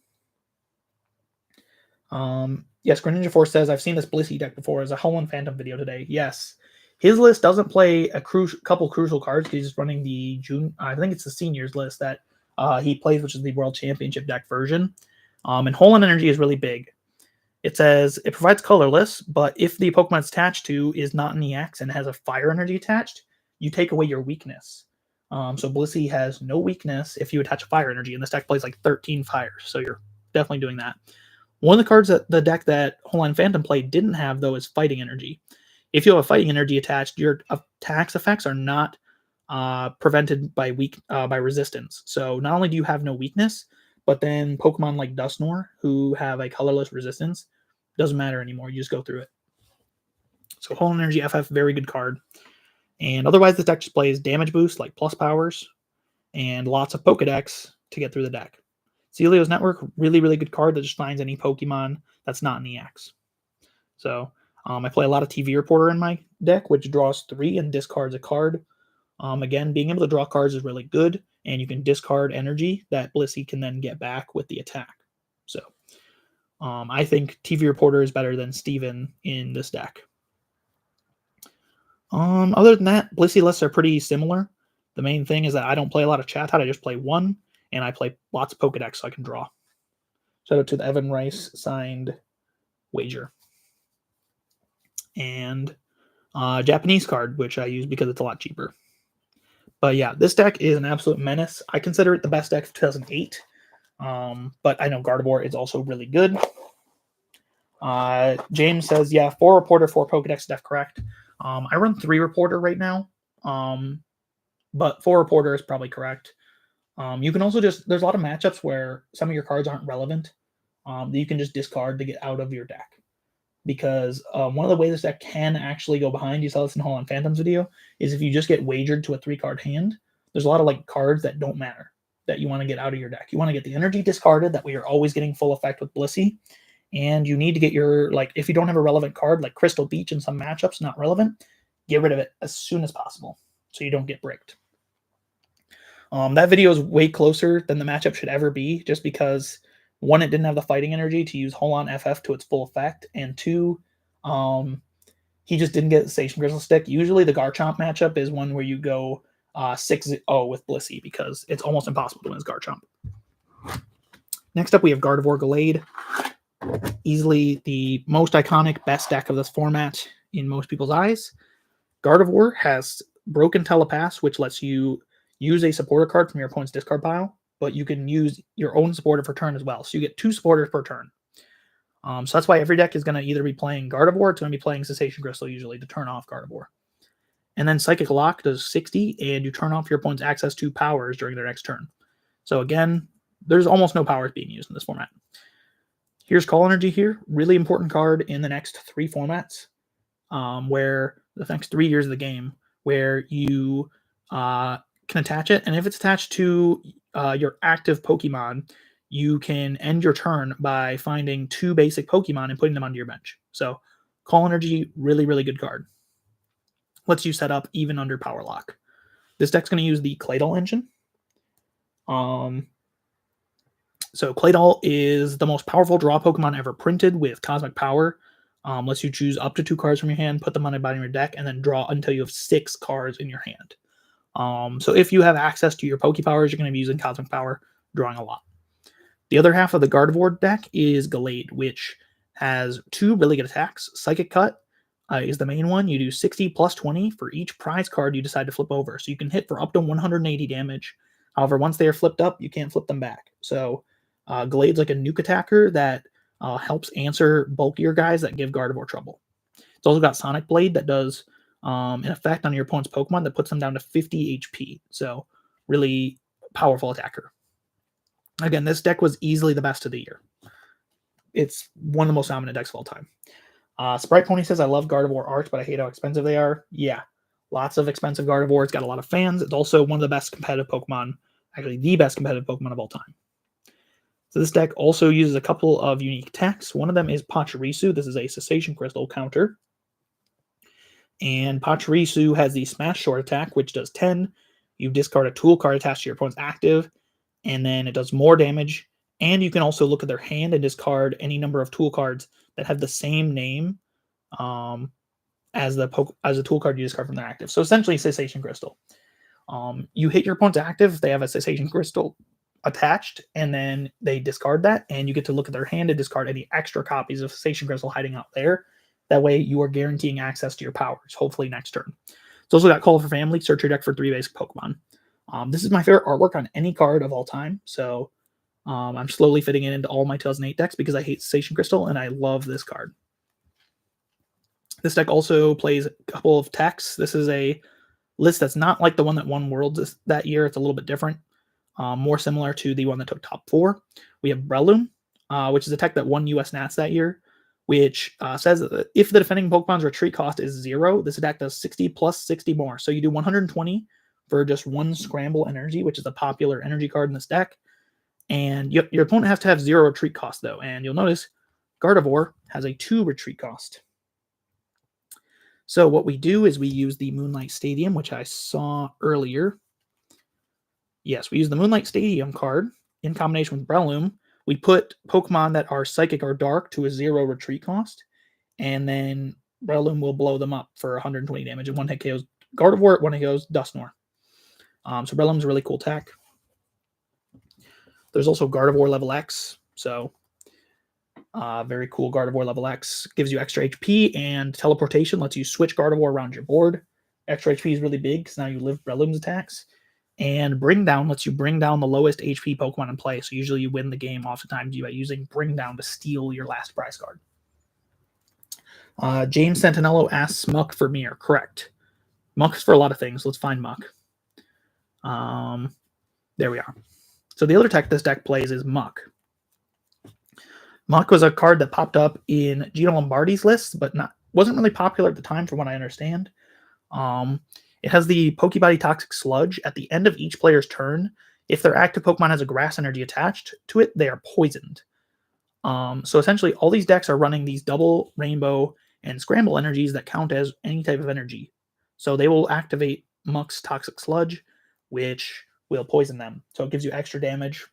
Yes, Greninja Force says, I've seen this Blissey deck before as a Hole and Phantom video today. Yes. His list doesn't play a couple crucial cards. He's just running the I think it's the seniors list that he plays, which is the World Championship deck version. And Hole on Energy is really big. It says it provides colorless, but if the Pokemon it's attached to is not an EX and has a fire energy attached, you take away your weakness. So Blissey has no weakness if you attach a fire energy, and this deck plays like 13 fires, so you're definitely doing that. One of the cards that the deck that Hole on Phantom played didn't have, though, is fighting energy. If you have a fighting energy attached, your attacks effects are not prevented by resistance. So not only do you have no weakness, but then Pokemon like Dusknoir, who have a colorless resistance, doesn't matter anymore. You just go through it. So Hole on Energy FF, very good card. And otherwise, this deck just plays damage boost like plus powers and lots of Pokedex to get through the deck. Celio's Network, really, really good card that just finds any Pokemon that's not an EX. So I play a lot of TV Reporter in my deck, which draws 3 and discards a card. Again, being able to draw cards is really good, and you can discard energy that Blissey can then get back with the attack. So I think TV Reporter is better than Steven in this deck. Other than that, Blissey lists are pretty similar. The main thing is that I don't play a lot of Chatot. I just play 1, and I play lots of Pokedex so I can draw. Shout out to the Evan Rice signed wager. And Japanese card, which I use because it's a lot cheaper. But yeah, this deck is an absolute menace. I consider it the best deck of 2008. But I know Gardevoir is also really good. James says, yeah, 4 Reporter, 4 Pokedex, def correct. I run 3 Reporter right now. But 4 Reporter is probably correct. You can also there's a lot of matchups where some of your cards aren't relevant that you can just discard to get out of your deck. Because one of the ways this deck can actually go behind, you saw this in Hall on Phantoms video, is if you just get wagered to a 3-card hand, there's a lot of like cards that don't matter that you want to get out of your deck. You want to get the energy discarded that we are always getting full effect with Blissey. And you need to get your, like, if you don't have a relevant card, like Crystal Beach in some matchups, not relevant, get rid of it as soon as possible so you don't get bricked. That video is way closer than the matchup should ever be, just because, one, it didn't have the fighting energy to use Holon FF to its full effect, and two, he just didn't get the Station Crystal stick. Usually the Garchomp matchup is one where you go 6-0 with Blissey, because it's almost impossible to win as Garchomp. Next up, we have Gardevoir Gallade. Easily the most iconic, best deck of this format in most people's eyes. Gardevoir has Broken Telepath, which lets you use a supporter card from your opponent's discard pile, but you can use your own supporter for turn as well. So you get 2 supporters per turn. So that's why every deck is going to either be playing Gardevoir, or it's going to be playing Cessation Crystal usually to turn off Gardevoir. And then Psychic Lock does 60, and you turn off your opponent's access to powers during their next turn. So again, there's almost no powers being used in this format. Here's Call Energy here. Really important card in the next 3 formats, where the next 3 years of the game, where you can attach it. And if it's attached to your active Pokemon, you can end your turn by finding 2 basic Pokemon and putting them onto your bench. So Call Energy, really, really good card. Lets you set up even under Power Lock. This deck's going to use the Claydol engine. So Claydol is the most powerful draw Pokemon ever printed with Cosmic Power. Lets you choose up to 2 cards from your hand, put them on the bottom of your deck, and then draw until you have 6 cards in your hand. So if you have access to your Pokepowers, you're going to be using Cosmic Power, drawing a lot. The other half of the Gardevoir deck is Gallade, which has 2 really good attacks. Psychic Cut is the main one. You do 60 plus 20 for each prize card you decide to flip over. So you can hit for up to 180 damage. However, once they are flipped up, you can't flip them back. So Gallade's like a nuke attacker that helps answer bulkier guys that give Gardevoir trouble. It's also got Sonic Blade that does an effect on your opponent's Pokemon that puts them down to 50 HP. So really powerful attacker. Again, this deck was easily the best of the year. It's one of the most dominant decks of all time. Sprite Pony says, I love Gardevoir art, but I hate how expensive they are. Yeah, lots of expensive Gardevoir. It's got a lot of fans. It's also one of the best competitive Pokemon, actually the best competitive Pokemon of all time. So this deck also uses a couple of unique techs. One of them is Pachirisu. This is a Cessation Crystal counter. And Pachirisu has the Smash Short attack, which does 10. You discard a tool card attached to your opponent's active, and then it does more damage. And you can also look at their hand and discard any number of tool cards that have the same name as the tool card you discard from their active. So essentially, Cessation Crystal. You hit your opponent's active if they have a Cessation Crystal attached, and then they discard that, and you get to look at their hand and discard any extra copies of Cessation Crystal hiding out there. That way, you are guaranteeing access to your powers, hopefully next turn. It's also got Call for Family. Search your deck for 3 basic Pokemon. This is my favorite artwork on any card of all time, so I'm slowly fitting it into all my 2008 decks because I hate Cessation Crystal, and I love this card. This deck also plays a couple of techs. This is a list that's not like the one that won Worlds that year. It's a little bit different. More similar to the one that took top 4. We have Breloom, which is a tech that won US Nats that year, which says that if the defending Pokemon's retreat cost is 0, this attack does 60 plus 60 more. So you do 120 for just 1 Scramble Energy, which is a popular energy card in this deck. And your opponent has to have 0 retreat cost, though. And you'll notice Gardevoir has a 2 retreat cost. So what we do is we use the Moonlight Stadium, which I saw earlier. Yes, we use the Moonlight Stadium card in combination with Breloom. We put Pokemon that are Psychic or Dark to a 0 retreat cost, and then Breloom will blow them up for 120 damage. And 1 hit KOs Gardevoir, 1 hit KOs Dusknoir. So Breloom's a really cool tech. There's also Gardevoir level X. So very cool Gardevoir level X. Gives you extra HP, and teleportation lets you switch Gardevoir around your board. Extra HP is really big because now you live Breloom's attacks. And Bring Down lets you bring down the lowest HP Pokemon in play. So usually you win the game oftentimes by using Bring Down to steal your last prize card. James Santinello asks Muck for Mirror. Correct. Muck's for a lot of things. Let's find Muck. There we are. So the other tech this deck plays is Muck. Muck was a card that popped up in Gino Lombardi's list, but wasn't really popular at the time, from what I understand. It has the Pokebody Toxic Sludge. At the end of each player's turn, if their active Pokemon has a grass energy attached to it, they are poisoned. So essentially, all these decks are running these double, rainbow, and scramble energies that count as any type of energy. So they will activate Muck's Toxic Sludge, which will poison them. So it gives you extra damage.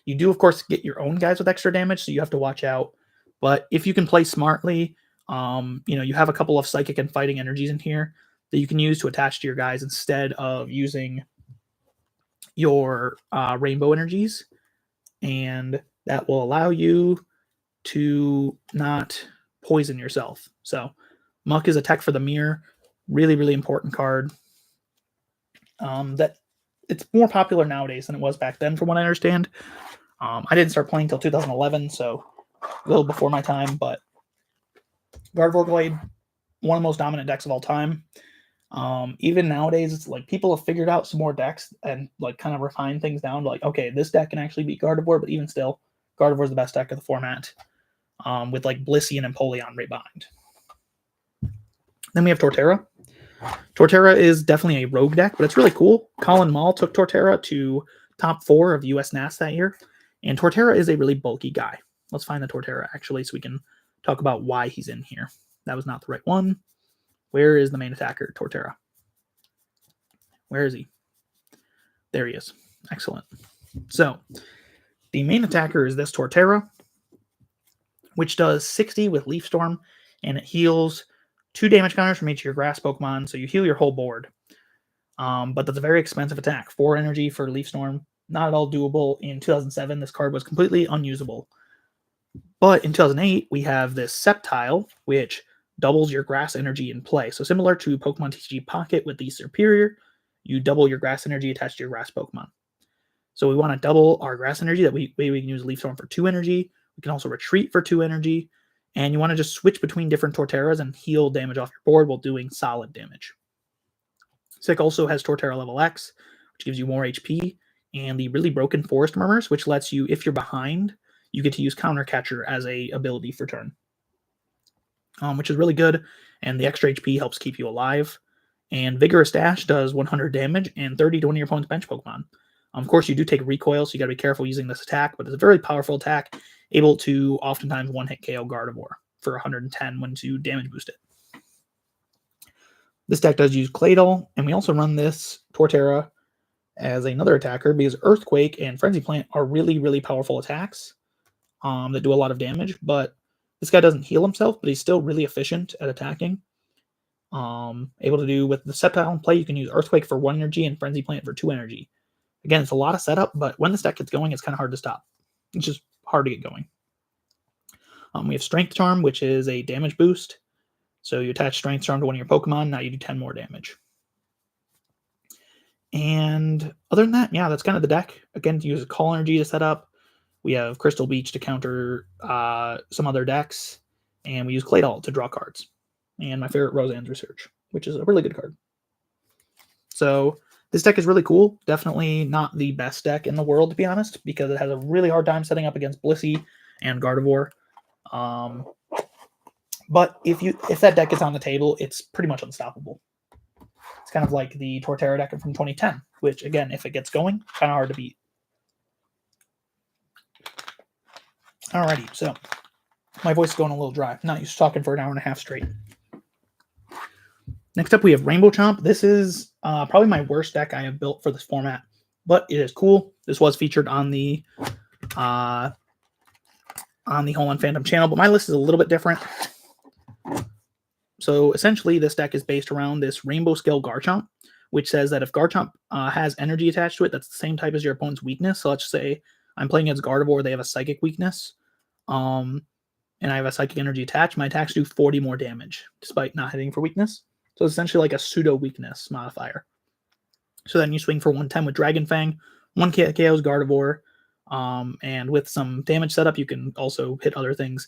You do, of course, get your own guys with extra damage, so you have to watch out. But if you can play smartly, you have a couple of psychic and fighting energies in here that you can use to attach to your guys instead of using your rainbow energies. And that will allow you to not poison yourself. So Muck is a tech for the mirror. Really, really important card. That it's more popular nowadays than it was back then, from what I understand. I didn't start playing until 2011, so a little before my time, but Gardevoir Glade, one of the most dominant decks of all time. Even nowadays, it's like people have figured out some more decks and like kind of refined things down to like, okay, this deck can actually beat Gardevoir, but even still, Gardevoir is the best deck of the format, with like Blissey and Empoleon right behind. Then we have Torterra. Torterra is definitely a rogue deck, but it's really cool. Colin Mall took Torterra to top 4 of US NAS that year, and Torterra is a really bulky guy. Let's find the Torterra, actually, so we can talk about why he's in here. That was not the right one. Where is the main attacker, Torterra? Where is he? There he is. Excellent. So, the main attacker is this Torterra, which does 60 with Leaf Storm, and it heals 2 damage counters from each of your grass Pokemon, so you heal your whole board. But that's a very expensive attack. 4 energy for Leaf Storm. Not at all doable. In 2007, this card was completely unusable. But in 2008, we have this Sceptile, which doubles your grass energy in play. So similar to Pokemon TCG Pocket with the Superior, you double your grass energy attached to your grass Pokemon. So we want to double our grass energy. That way we can use Leaf Storm for 2 energy. We can also retreat for 2 energy. And you want to just switch between different Torterras and heal damage off your board while doing solid damage. Sick also has Torterra level X, which gives you more HP, and the really broken Forest Murmurs, which lets you, if you're behind, you get to use Counter Catcher as a ability for turn, which is really good, and the extra HP helps keep you alive. And Vigorous Dash does 100 damage and 30 to one of your opponent's bench Pokemon. Of course, you do take recoil, so you got to be careful using this attack, but it's a very powerful attack, able to oftentimes one-hit KO Gardevoir for 110 when you damage boost it. This deck does use Claydol, and we also run this Torterra as another attacker because Earthquake and Frenzy Plant are really, really powerful attacks that do a lot of damage, but this guy doesn't heal himself, but he's still really efficient at attacking. Able to do with the Sceptile in play, you can use Earthquake for 1 energy and Frenzy Plant for 2 energy. Again, it's a lot of setup, but when this deck gets going, it's kind of hard to stop. It's just hard to get going. We have Strength Charm, which is a damage boost. So you attach Strength Charm to one of your Pokemon, now you do 10 more damage. And other than that, yeah, that's kind of the deck. Again, to use Call Energy to set up. We have Crystal Beach to counter some other decks. And we use Claydol to draw cards. And my favorite, Roseanne's Research, which is a really good card. So this deck is really cool. Definitely not the best deck in the world, to be honest, because it has a really hard time setting up against Blissey and Gardevoir. But if that deck is on the table, it's pretty much unstoppable. It's kind of like the Torterra deck from 2010, which, again, if it gets going, kind of hard to beat. Alrighty, so my voice is going a little dry. I'm not used to talking for an hour and a half straight. Next up, we have Rainbow Chomp. This is probably my worst deck I have built for this format, but it is cool. This was featured on the Home Run Phantom channel, but my list is a little bit different. So essentially, this deck is based around this Rainbow Scale Garchomp, which says that if Garchomp has energy attached to it, that's the same type as your opponent's weakness. So let's say I'm playing against Gardevoir, they have a Psychic weakness, and I have a Psychic energy attached. My attacks do 40 more damage, despite not hitting for weakness. So it's essentially like a pseudo-weakness modifier. So then you swing for 110 with Dragon Fang, 1 KO's Gardevoir, and with some damage setup, you can also hit other things.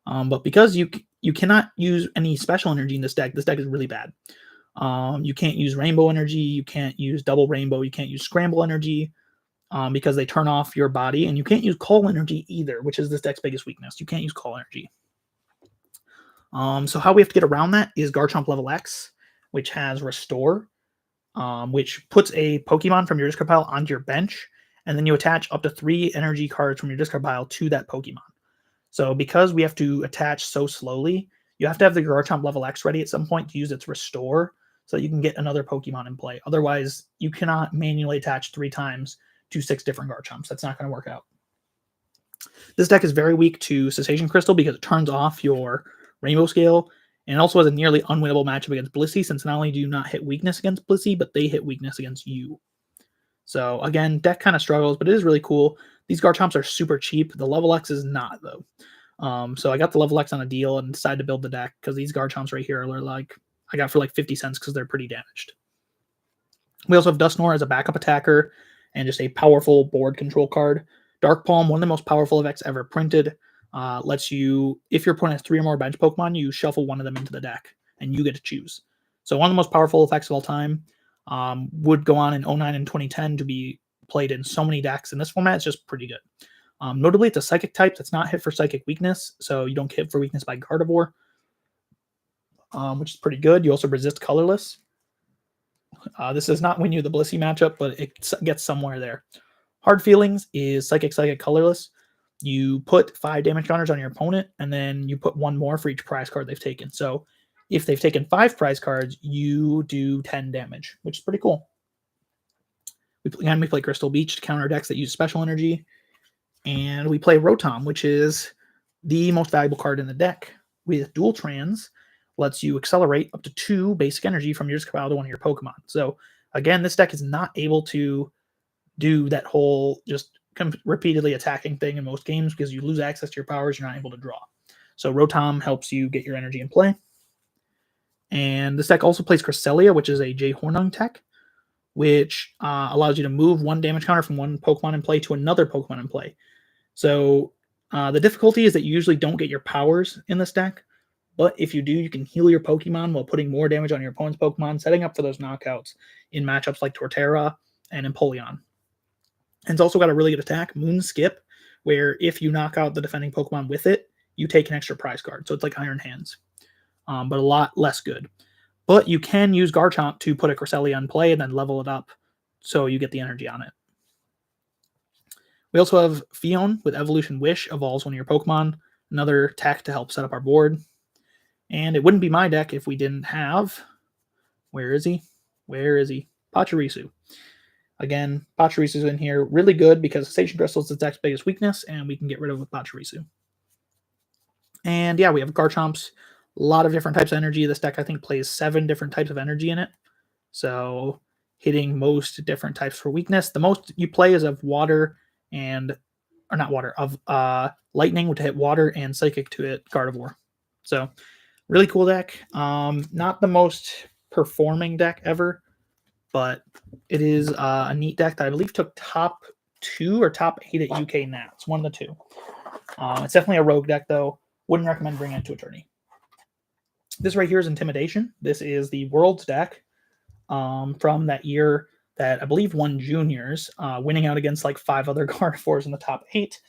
But because you cannot use any special energy in this deck is really bad. You can't use Rainbow Energy, you can't use Double Rainbow, you can't use Scramble Energy. because they turn off your body, and you can't use call energy either, which is this deck's biggest weakness. You can't use call energy. So how we have to get around that is Garchomp level X, which has Restore, which puts a Pokemon from your discard pile onto your bench, and then you attach up to 3 energy cards from your discard pile to that Pokemon. So because we have to attach so slowly, you have to have the Garchomp level X ready at some point to use its Restore so that you can get another Pokemon in play. Otherwise, you cannot manually attach 3 times to 6 different Garchomps. That's not going to work out. This deck is very weak to Cessation Crystal because it turns off your Rainbow Scale, and it also has a nearly unwinnable matchup against Blissey, since not only do you not hit weakness against Blissey, but they hit weakness against you. So again, deck kind of struggles, but it is really cool. These Garchomps are super cheap. The level X is not, though. So I got the level X on a deal and decided to build the deck because these Garchomps right here are like, I got for like 50 cents because they're pretty damaged. We also have Dusknoir as a backup attacker and just a powerful board control card. Dark Palm, one of the most powerful effects ever printed, lets you, if your opponent has 3 or more bench Pokemon, you shuffle one of them into the deck and you get to choose. So one of the most powerful effects of all time, would go on in 09 and 2010 to be played in so many decks. In this format, it's just pretty good. Notably, it's a Psychic type that's not hit for Psychic weakness, so you don't get hit for weakness by Gardevoir, which is pretty good. You also resist Colorless. This does not win you the Blissey matchup, but it gets somewhere there. Hard Feelings is Psychic, Colorless. You put 5 damage counters on your opponent, and then you put 1 more for each prize card they've taken. So if they've taken 5 prize cards, you do 10 damage, which is pretty cool. We play Crystal Beach to counter decks that use special energy. And we play Rotom, which is the most valuable card in the deck. With Dual Trans, lets you accelerate up to 2 basic energy from your discard pile to one of your Pokemon. So again, this deck is not able to do that whole just repeatedly attacking thing in most games because you lose access to your powers, you're not able to draw. So Rotom helps you get your energy in play. And this deck also plays Cresselia, which is a J Hornung tech, which allows you to move 1 damage counter from one Pokemon in play to another Pokemon in play. So the difficulty is that you usually don't get your powers in this deck, but if you do, you can heal your Pokemon while putting more damage on your opponent's Pokemon, setting up for those knockouts in matchups like Torterra and Empoleon. And it's also got a really good attack, Moon Skip, where if you knock out the defending Pokemon with it, you take an extra prize card. So it's like Iron Hands, but a lot less good. But you can use Garchomp to put a Cresselia in play and then level it up so you get the energy on it. We also have Fion with Evolution Wish, evolves one of your Pokemon, another tech to help set up our board. And it wouldn't be my deck if we didn't have, where is he? Pachirisu. Again, Pachirisu's in here, really good because Cessation Crystal is the deck's biggest weakness, and we can get rid of with Pachirisu. And yeah, we have Garchomps, a lot of different types of energy. This deck, I think, plays 7 different types of energy in it. So hitting most different types for weakness. The most you play is of water lightning to hit water and psychic to hit Gardevoir. So really cool deck. Not the most performing deck ever, but it is a neat deck that I believe took top 2 or top 8 at UK Nats. One of the 2. It's definitely a rogue deck, though. Wouldn't recommend bringing it to a tourney. This right here is Intimidation. This is the Worlds deck from that year that I believe won Juniors, winning out against like 5 other Gardevoirs in the top 8,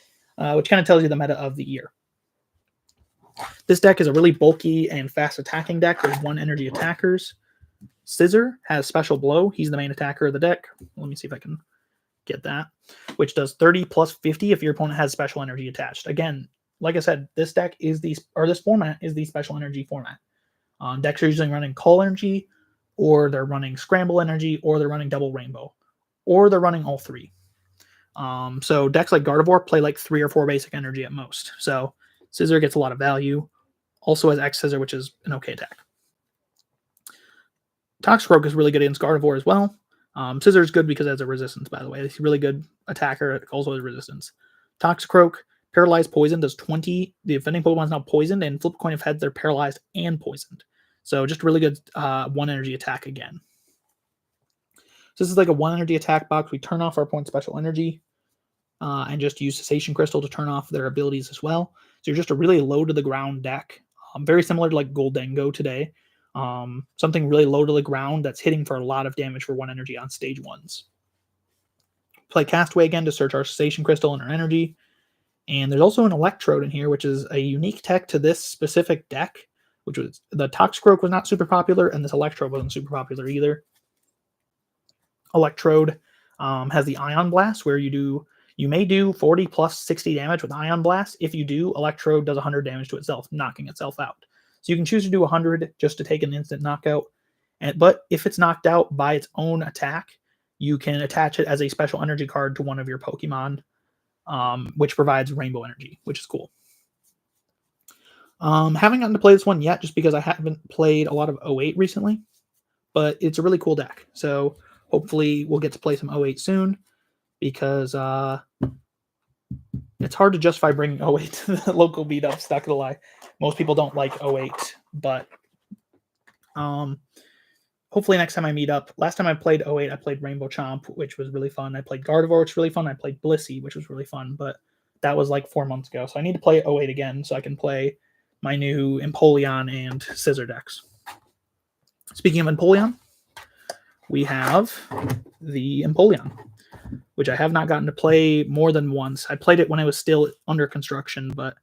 which kind of tells you the meta of the year. This deck is a really bulky and fast attacking deck. There's 1 energy attackers. Scizor has Special Blow. He's the main attacker of the deck. Let me see if I can get that, which does 30 plus 50 if your opponent has special energy attached. Again, like I said, this format is the special energy format. Decks are usually running Call Energy, or they're running Scramble Energy, or they're running Double Rainbow, or they're running all 3. So decks like Gardevoir play like 3 or 4 basic energy at most. So Scizor gets a lot of value. Also has X Scizor, which is an okay attack. Toxicroak is really good against Gardevoir as well. Scizor is good because it has a resistance, by the way. He's a really good attacker. It also has resistance. Toxicroak, Paralyzed Poison does 20. The defending Pokemon is now poisoned, and flip a coin of heads, they're paralyzed and poisoned. So just really good 1 energy attack again. So this is like a 1 energy attack box. We turn off our opponent's special energy and just use Cessation Crystal to turn off their abilities as well. So you're just a really low to the ground deck. Very similar to like Goldengo today. Something really low to the ground that's hitting for a lot of damage for 1 energy on stage 1s. play Castaway again to search our Cessation Crystal and our energy. And there's also an Electrode in here, which is a unique tech to this specific deck, which was the Toxicroak was not super popular, and this Electrode wasn't super popular either. Electrode has the Ion Blast, where you may do 40 plus 60 damage with Ion Blast. If you do, Electrode does 100 damage to itself, knocking itself out. So you can choose to do 100 just to take an instant knockout. But if it's knocked out by its own attack, you can attach it as a special energy card to one of your Pokemon, which provides rainbow energy, which is cool. Haven't gotten to play this one yet just because I haven't played a lot of 08 recently, but it's a really cool deck. So hopefully we'll get to play some 08 soon because it's hard to justify bringing 08 to the local meetups, not gonna lie. Most people don't like 08, but hopefully next time I meet up. Last time I played 08, I played Rainbow Chomp, which was really fun. I played Gardevoir, which was really fun. I played Blissey, which was really fun, but that was like 4 months ago. So I need to play 08 again so I can play my new Empoleon and Scissor decks. Speaking of Empoleon, we have the Empoleon, which I have not gotten to play more than once. I played it when it was still under construction, but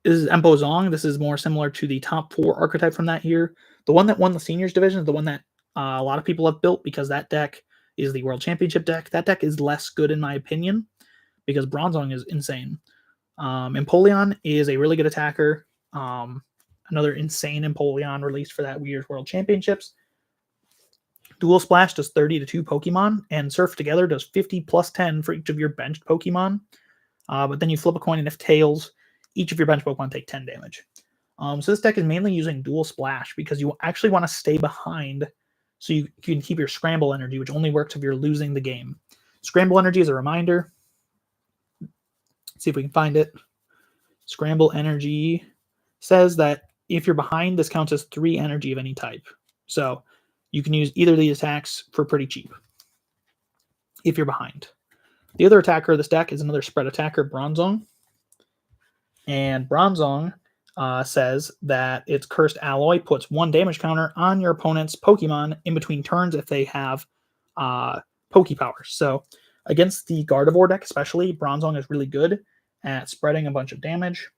this is Empozong. This is more similar to the top 4 archetype from that year. The one that won the seniors division is the one that a lot of people have built because that deck is the World Championship deck. That deck is less good in my opinion because Bronzong is insane. Empoleon is a really good attacker. Another insane Empoleon released for that year's World Championships. Dual Splash does 30 to 2 Pokemon, and Surf Together does 50 plus 10 for each of your benched Pokemon. But then you flip a coin, and if tails, each of your bench Pokemon take 10 damage. So this deck is mainly using Dual Splash because you actually want to stay behind so you can keep your Scramble energy, which only works if you're losing the game. Scramble energy is a reminder. Let's see if we can find it. Scramble energy says that if you're behind, this counts as 3 energy of any type. So you can use either of these attacks for pretty cheap if you're behind. The other attacker of this deck is another spread attacker, Bronzong. And Bronzong says that its Cursed Alloy puts 1 damage counter on your opponent's Pokemon in between turns if they have Pokepowers. So against the Gardevoir deck especially, Bronzong is really good at spreading a bunch of damage.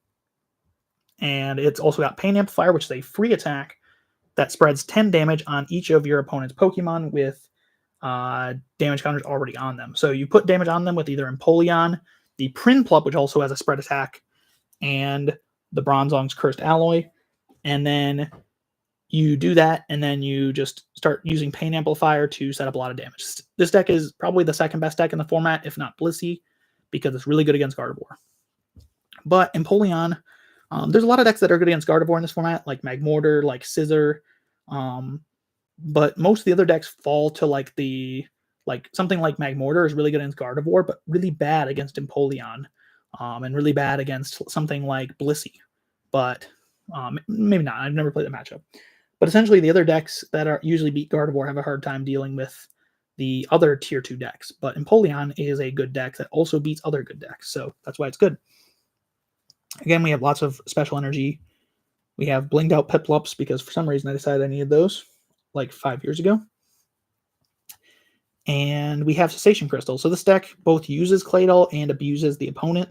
And it's also got Pain Amplifier, which is a free attack that spreads 10 damage on each of your opponent's Pokemon with damage counters already on them. So you put damage on them with either Empoleon, the Prinplup, which also has a spread attack, and the Bronzong's Cursed Alloy. And then you do that, and then you just start using Pain Amplifier to set up a lot of damage. This deck is probably the second best deck in the format, if not Blissey, because it's really good against Gardevoir. But Empoleon, there's a lot of decks that are good against Gardevoir in this format, like Magmortar, like Scizor. But most of the other decks fall to something like Magmortar is really good against Gardevoir, but really bad against Empoleon, and really bad against something like Blissey. But maybe not. I've never played the matchup. But essentially, the other decks that are usually beat Gardevoir have a hard time dealing with the other tier 2 decks. But Empoleon is a good deck that also beats other good decks, so that's why it's good. Again, we have lots of special energy. We have blinged out Piplups because for some reason I decided I needed those like 5 years ago. And we have Cessation Crystal. So this deck both uses Claydol and abuses the opponent.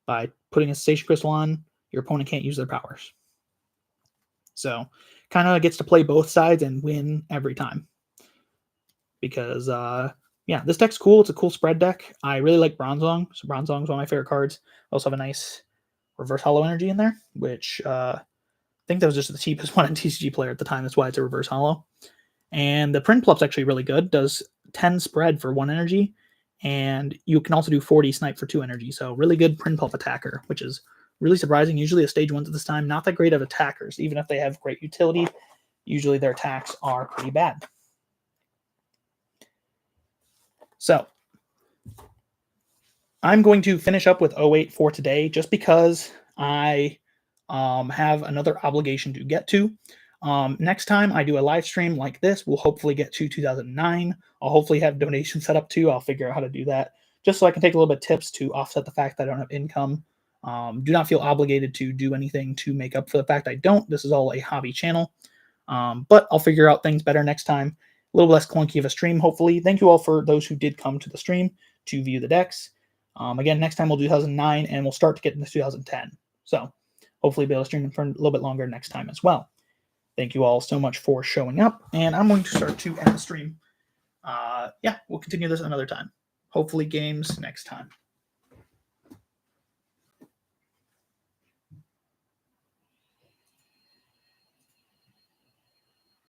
By putting a Cessation Crystal on, your opponent can't use their powers. So kind of gets to play both sides and win every time. Because, this deck's cool. It's a cool spread deck. I really like Bronzong. So Bronzong's one of my favorite cards. I also have a nice Reverse Hollow energy in there, which I think that was just the cheapest one on TCG Player at the time. That's why it's a Reverse Hollow. And the Prinplup's actually really good. Does 10 spread for 1 energy. And you can also do 40 snipe for 2 energy. So really good Prinplup attacker, which is really surprising. Usually the stage 1s at this time, not that great of attackers. Even if they have great utility, usually their attacks are pretty bad. So I'm going to finish up with 08 for today just because I have another obligation to get to. Next time I do a live stream like this, we'll hopefully get to 2009. I'll hopefully have donations set up too. I'll figure out how to do that just so I can take a little bit of tips to offset the fact that I don't have income. Do not feel obligated to do anything to make up for the fact I don't. This is all a hobby channel. But I'll figure out things better next time. little less clunky of a stream, hopefully. Thank you all for those who did come to the stream to view the decks. Again, next time we'll do 2009, and we'll start to get into 2010. So hopefully be able to stream for a little bit longer next time as well. Thank you all so much for showing up, and I'm going to start to end the stream. Yeah, we'll continue this another time. Hopefully games next time.